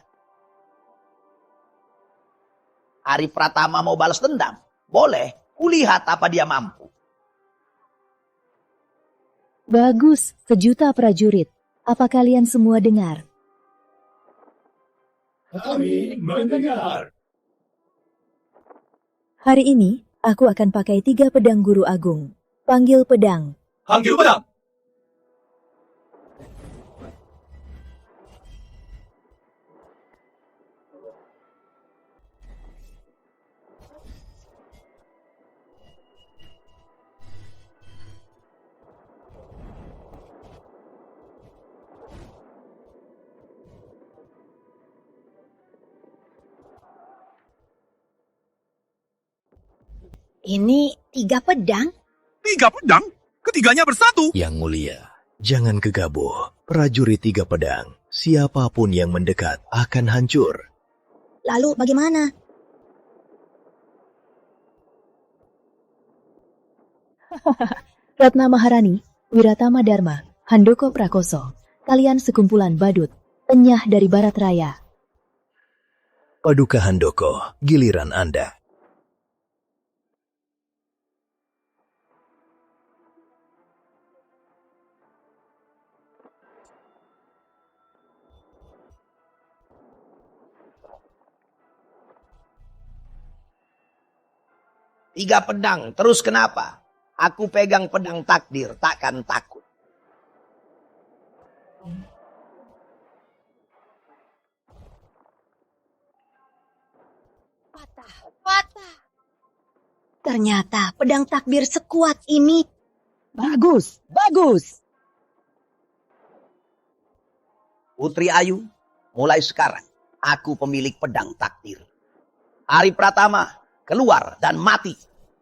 Arif Pratama mau balas dendam? Boleh, kulihat apa dia mampu. Bagus, 1 juta prajurit. Apa kalian semua dengar? Kami mendengar. Hari ini, aku akan pakai 3 pedang guru agung. Panggil pedang. Panggil pedang. Ini 3 pedang? 3 pedang? Ketiganya bersatu. Yang mulia, jangan gegabah. Prajurit 3 pedang, siapapun yang mendekat akan hancur. Lalu bagaimana? Ratna Maharani, Wiratama Dharma, Handoko Prakoso. Kalian sekumpulan badut, enyah dari barat raya. Paduka Handoko, giliran Anda. Tiga pedang, terus kenapa? Aku pegang pedang takdir, takkan takut. Patah. Ternyata pedang takdir sekuat ini. Bagus, bagus. Putri Ayu, mulai sekarang aku pemilik pedang takdir. Arif Pratama, keluar dan mati.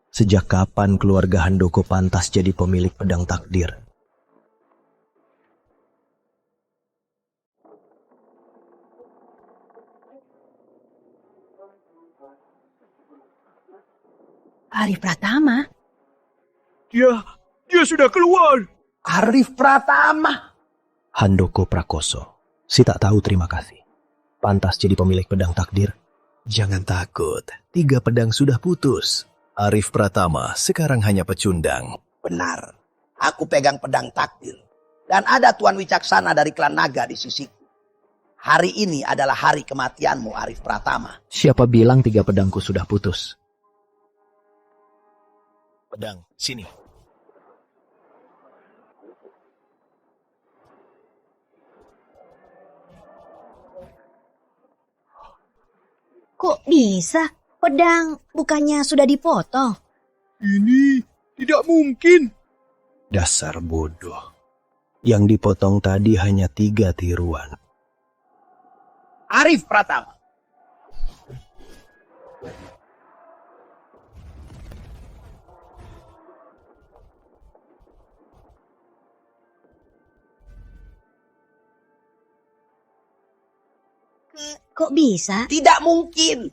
Sejak kapan keluarga Handoko pantas jadi pemilik pedang takdir? Arif Pratama? Dia sudah keluar. Arif Pratama. Handoko Prakoso. Si tak tahu terima kasih. Pantas jadi pemilik pedang takdir. Jangan takut, 3 pedang sudah putus. Arif Pratama sekarang hanya pecundang. Benar, aku pegang pedang takdir. Dan ada Tuan Wicaksana dari klan naga di sisiku. Hari ini adalah hari kematianmu, Arif Pratama. Siapa bilang 3 pedangku sudah putus? Pedang, sini. Kok bisa? Pedang bukannya sudah dipotong? Ini tidak mungkin. Dasar bodoh. Yang dipotong tadi hanya 3 tiruan. Arif Pratama. Kok bisa? Tidak mungkin.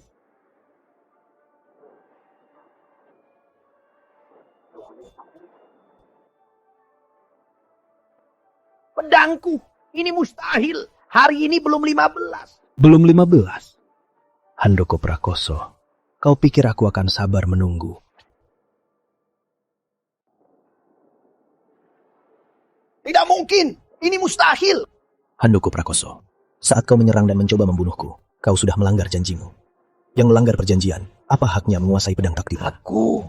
Pedangku, ini mustahil. Hari ini belum 15. Belum 15? Handoko Prakoso, kau pikir aku akan sabar menunggu? Tidak mungkin, ini mustahil. Handoko Prakoso, saat kau menyerang dan mencoba membunuhku, kau sudah melanggar janjimu. Yang melanggar perjanjian, apa haknya menguasai pedang takdir? Aku.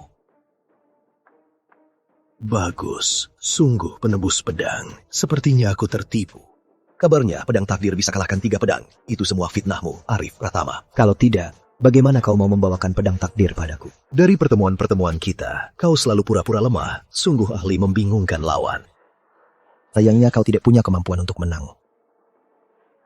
Bagus, sungguh penebus pedang. Sepertinya aku tertipu. Kabarnya pedang takdir bisa kalahkan 3 pedang. Itu semua fitnahmu, Arif Pratama. Kalau tidak, bagaimana kau mau membawakan pedang takdir padaku? Dari pertemuan-pertemuan kita, kau selalu pura-pura lemah. Sungguh ahli membingungkan lawan. Sayangnya kau tidak punya kemampuan untuk menang.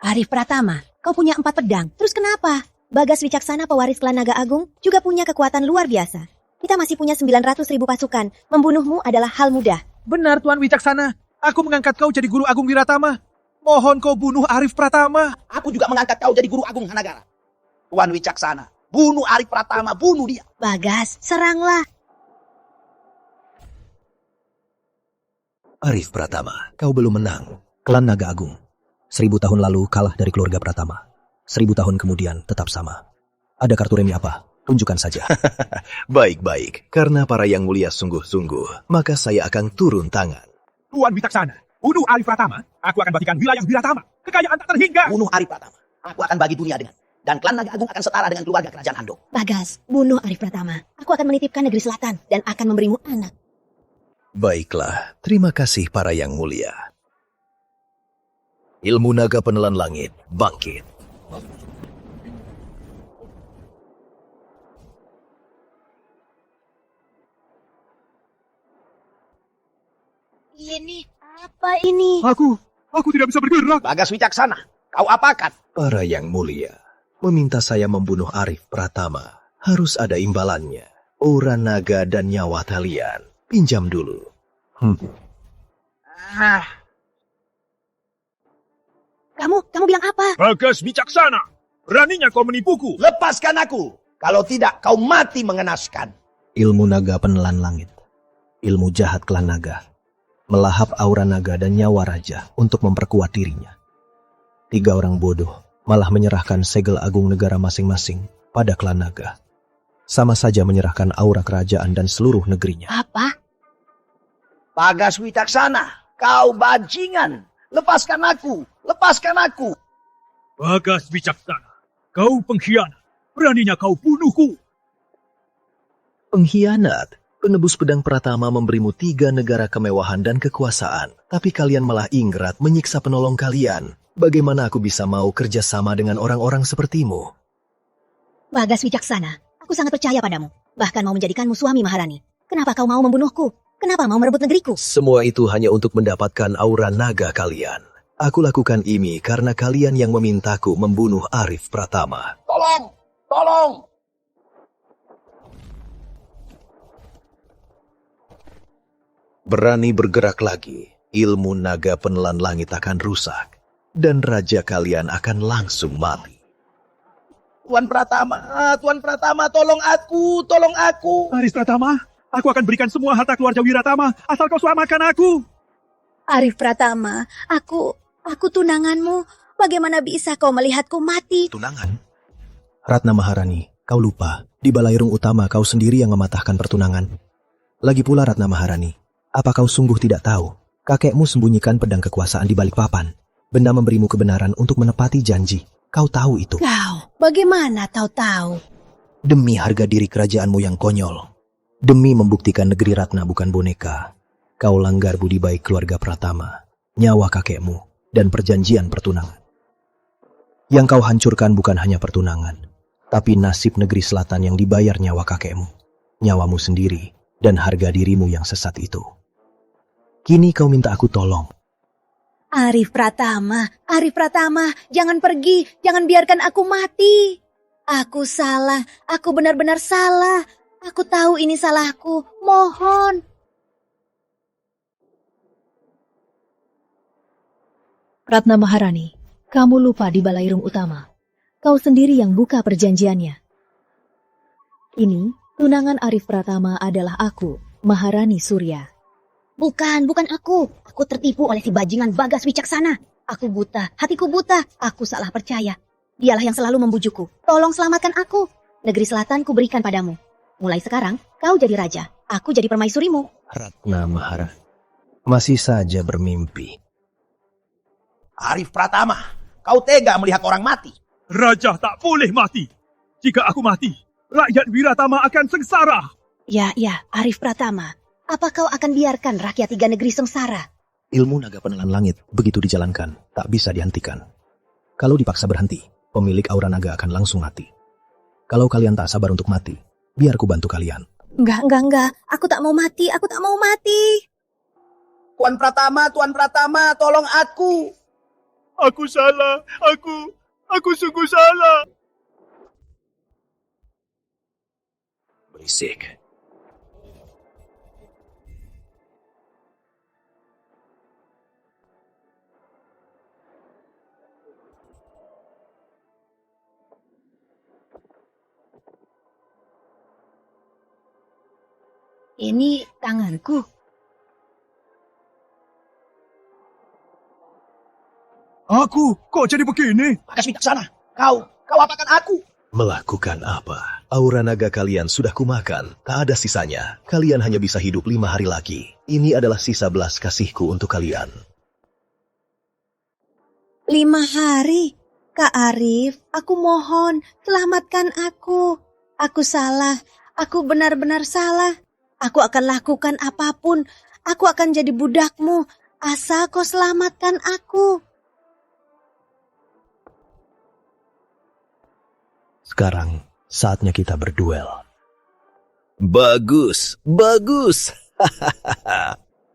Arif Pratama, kau punya 4 pedang. Terus kenapa? Bagas Wicaksana pewaris klan Naga Agung juga punya kekuatan luar biasa. Kita masih punya 900.000 pasukan. Membunuhmu adalah hal mudah. Benar, Tuan Wicaksana. Aku mengangkat kau jadi guru agung Wiratama. Mohon kau bunuh Arif Pratama. Aku juga mengangkat kau jadi guru agung Hanagara. Tuan Wicaksana, bunuh Arif Pratama, bunuh dia. Bagas, seranglah. Arif Pratama, kau belum menang. Klan Naga Agung. 1000 tahun lalu kalah dari keluarga Pratama. 1000 tahun kemudian tetap sama. Ada kartu remi apa? Tunjukkan saja. Baik-baik, karena para yang mulia sungguh-sungguh, maka saya akan turun tangan. Tuan Wicaksana, bunuh Arif Pratama, aku akan bagikan wilayah Wiratama. Kekayaan tak terhingga. Bunuh Arif Pratama, aku akan bagi dunia dengan. Dan klan Naga Agung akan setara dengan keluarga kerajaan Ando. Bagas, bunuh Arif Pratama. Aku akan menitipkan negeri selatan dan akan memberimu anak. Baiklah, terima kasih para yang mulia. Ilmu naga penelan langit, bangkit. Ini apa ini? Aku tidak bisa bergerak. Bagas Wicaksana, kau apakan? Para yang mulia, meminta saya membunuh Arif Pratama. Harus ada imbalannya. Aura naga dan nyawa kalian. Pinjam dulu. Kamu bilang apa? Bagas Wicaksana, beraninya kau menipuku. Lepaskan aku. Kalau tidak, kau mati mengenaskan. Ilmu naga penelan langit. Ilmu jahat klan naga. Melahap aura naga dan nyawa raja untuk memperkuat dirinya. 3 orang bodoh malah menyerahkan segel agung negara masing-masing pada klan naga. Sama saja menyerahkan aura kerajaan dan seluruh negerinya. Apa? Bagas Wicaksana, kau bajingan. Lepaskan aku. Lepaskan aku. Bagas Wicaksana, kau pengkhianat. Beraninya kau bunuhku. Pengkhianat. Penebus pedang Pratama memberimu 3 negara kemewahan dan kekuasaan. Tapi kalian malah ingrat menyiksa penolong kalian. Bagaimana aku bisa mau kerjasama dengan orang-orang sepertimu? Bagas Wicaksana, aku sangat percaya padamu. Bahkan mau menjadikanmu suami Maharani. Kenapa kau mau membunuhku? Kenapa mau merebut negeriku? Semua itu hanya untuk mendapatkan aura naga kalian. Aku lakukan ini karena kalian yang memintaku membunuh Arif Pratama. Tolong! Tolong! Berani bergerak lagi, ilmu naga penelan langit akan rusak. Dan raja kalian akan langsung mati. Tuan Pratama, tolong aku, tolong aku. Arif Pratama, aku akan berikan semua harta keluarga Wiratama, asal kau selamatkan aku. Arif Pratama, aku tunanganmu. Bagaimana bisa kau melihatku mati? Tunangan? Ratna Maharani, kau lupa. Di Balairung Utama kau sendiri yang mematahkan pertunangan. Lagi pula Ratna Maharani, apa kau sungguh tidak tahu? Kakekmu sembunyikan pedang kekuasaan di balik papan. Benda memberimu kebenaran untuk menepati janji. Kau tahu itu. Kau, bagaimana kau tahu? Demi harga diri kerajaanmu yang konyol. Demi membuktikan negeri Ratna bukan boneka. Kau langgar budi baik keluarga Pratama, nyawa kakekmu, dan perjanjian pertunangan. Yang kau hancurkan bukan hanya pertunangan, tapi nasib negeri selatan yang dibayar nyawa kakekmu, nyawamu sendiri, dan harga dirimu yang sesat itu. Kini kau minta aku tolong. Arif Pratama, jangan pergi, jangan biarkan aku mati. Aku salah, aku benar-benar salah. Aku tahu ini salahku, mohon. Ratna Maharani, kamu lupa di Balairung Utama. Kau sendiri yang buka perjanjiannya. Ini, tunangan Arif Pratama adalah aku, Maharani Surya. Bukan aku. Aku tertipu oleh si bajingan Bagas Wicaksana. Aku buta, hatiku buta. Aku salah percaya. Dialah yang selalu membujukku. Tolong selamatkan aku. Negeri selatan ku berikan padamu. Mulai sekarang, kau jadi raja. Aku jadi permaisurimu. Ratna Maharani, masih saja bermimpi. Arif Pratama, kau tega melihat orang mati. Raja tak boleh mati. Jika aku mati, rakyat Wiratama akan sengsara. Ya, Arif Pratama. Apa kau akan biarkan rakyat 3 negeri sengsara? Ilmu naga penelan langit begitu dijalankan, tak bisa dihentikan. Kalau dipaksa berhenti, pemilik aura naga akan langsung mati. Kalau kalian tak sabar untuk mati, biar ku bantu kalian. Enggak. Aku tak mau mati. Tuan Pratama, tolong aku. Aku salah. Aku sungguh salah. Berisik. Ini tanganku. Aku? Kok jadi begini? Bagas Wicaksana, kau apakan aku? Melakukan apa? Aura naga kalian sudah kumakan. Tak ada sisanya. Kalian hanya bisa hidup 5 hari lagi. Ini adalah sisa belas kasihku untuk kalian. 5 hari? Kak Arif, aku mohon, selamatkan aku. Aku salah, aku benar-benar salah. Aku akan lakukan apapun. Aku akan jadi budakmu. Asal kau selamatkan aku. Sekarang saatnya kita berduel. Bagus, bagus.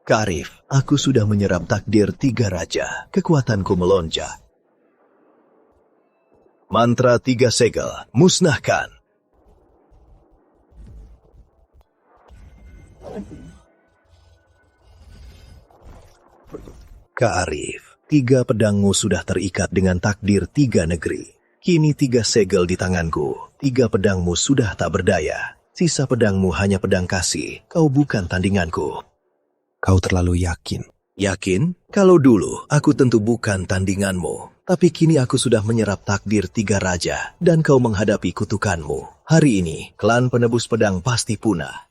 Karif, aku sudah menyerap takdir 3 raja. Kekuatanku melonjak. Mantra 3 segel, musnahkan. Kak Arif, 3 pedangmu sudah terikat dengan takdir 3 negeri. Kini 3 segel di tanganku, 3 pedangmu sudah tak berdaya. Sisa pedangmu hanya pedang kasih, kau bukan tandinganku. Kau terlalu yakin. Yakin? Kalau dulu aku tentu bukan tandinganmu. Tapi kini aku sudah menyerap takdir 3 raja dan kau menghadapi kutukanmu. Hari ini, klan penebus pedang pasti punah.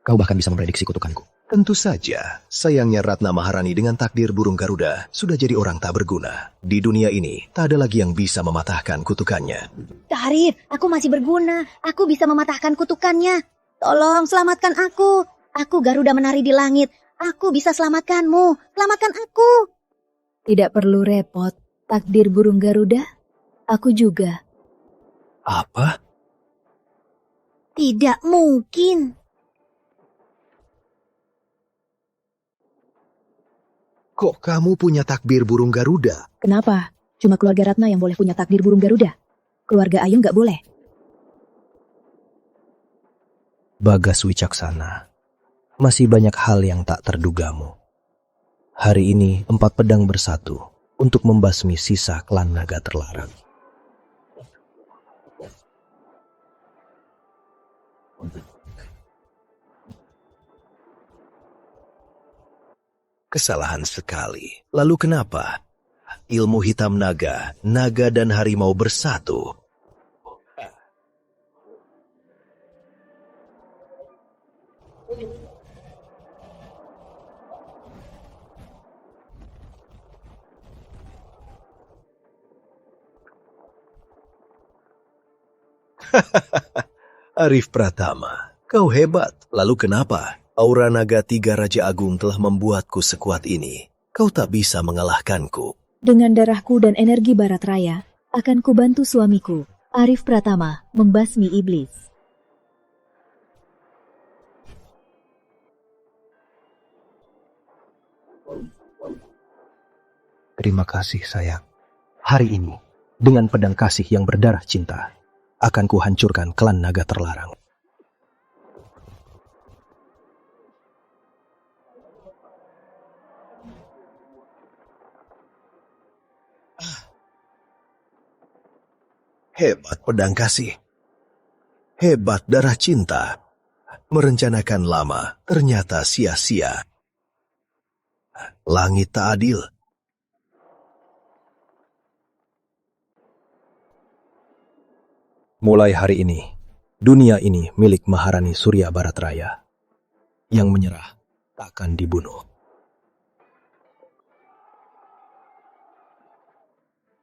Kau bahkan bisa memprediksi kutukanku. Tentu saja, sayangnya Ratna Maharani dengan takdir burung Garuda sudah jadi orang tak berguna. Di dunia ini, tak ada lagi yang bisa mematahkan kutukannya. Kak Arif, aku masih berguna. Aku bisa mematahkan kutukannya. Tolong selamatkan aku. Aku Garuda menari di langit. Aku bisa selamatkanmu. Selamatkan aku. Tidak perlu repot. Takdir burung Garuda, aku juga. Apa? Tidak mungkin. Kok kamu punya takbir burung Garuda? Kenapa? Cuma keluarga Ratna yang boleh punya takdir burung Garuda. Keluarga Ayu nggak boleh. Bagas Wicaksana, masih banyak hal yang tak terdugamu. Hari ini 4 pedang bersatu untuk membasmi sisa klan naga terlarang. Kesalahan sekali. Lalu kenapa? Ilmu hitam naga, naga dan harimau bersatu. Arif Pratama, kau hebat. Lalu kenapa? Aura naga 3 Raja Agung telah membuatku sekuat ini. Kau tak bisa mengalahkanku. Dengan darahku dan energi Barat Raya, akan kubantu suamiku, Arif Pratama, membasmi iblis. Terima kasih sayang. Hari ini, dengan pedang kasih yang berdarah cinta, akan kuhancurkan klan naga terlarang. Hebat pedang kasih. Hebat darah cinta. Merencanakan lama, ternyata sia-sia. Langit tak adil. Mulai hari ini, dunia ini milik Maharani Surya Barat Raya. Yang menyerah takkan dibunuh.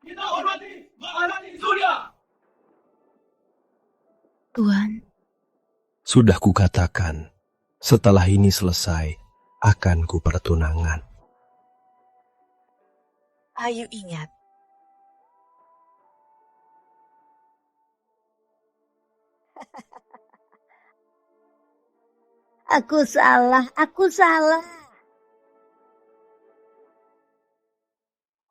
Kita hormati Maharani Surya! Tuan, Sudah kukatakan, setelah ini selesai, akan kupertunangan. Ayu ingat. Aku salah, aku salah.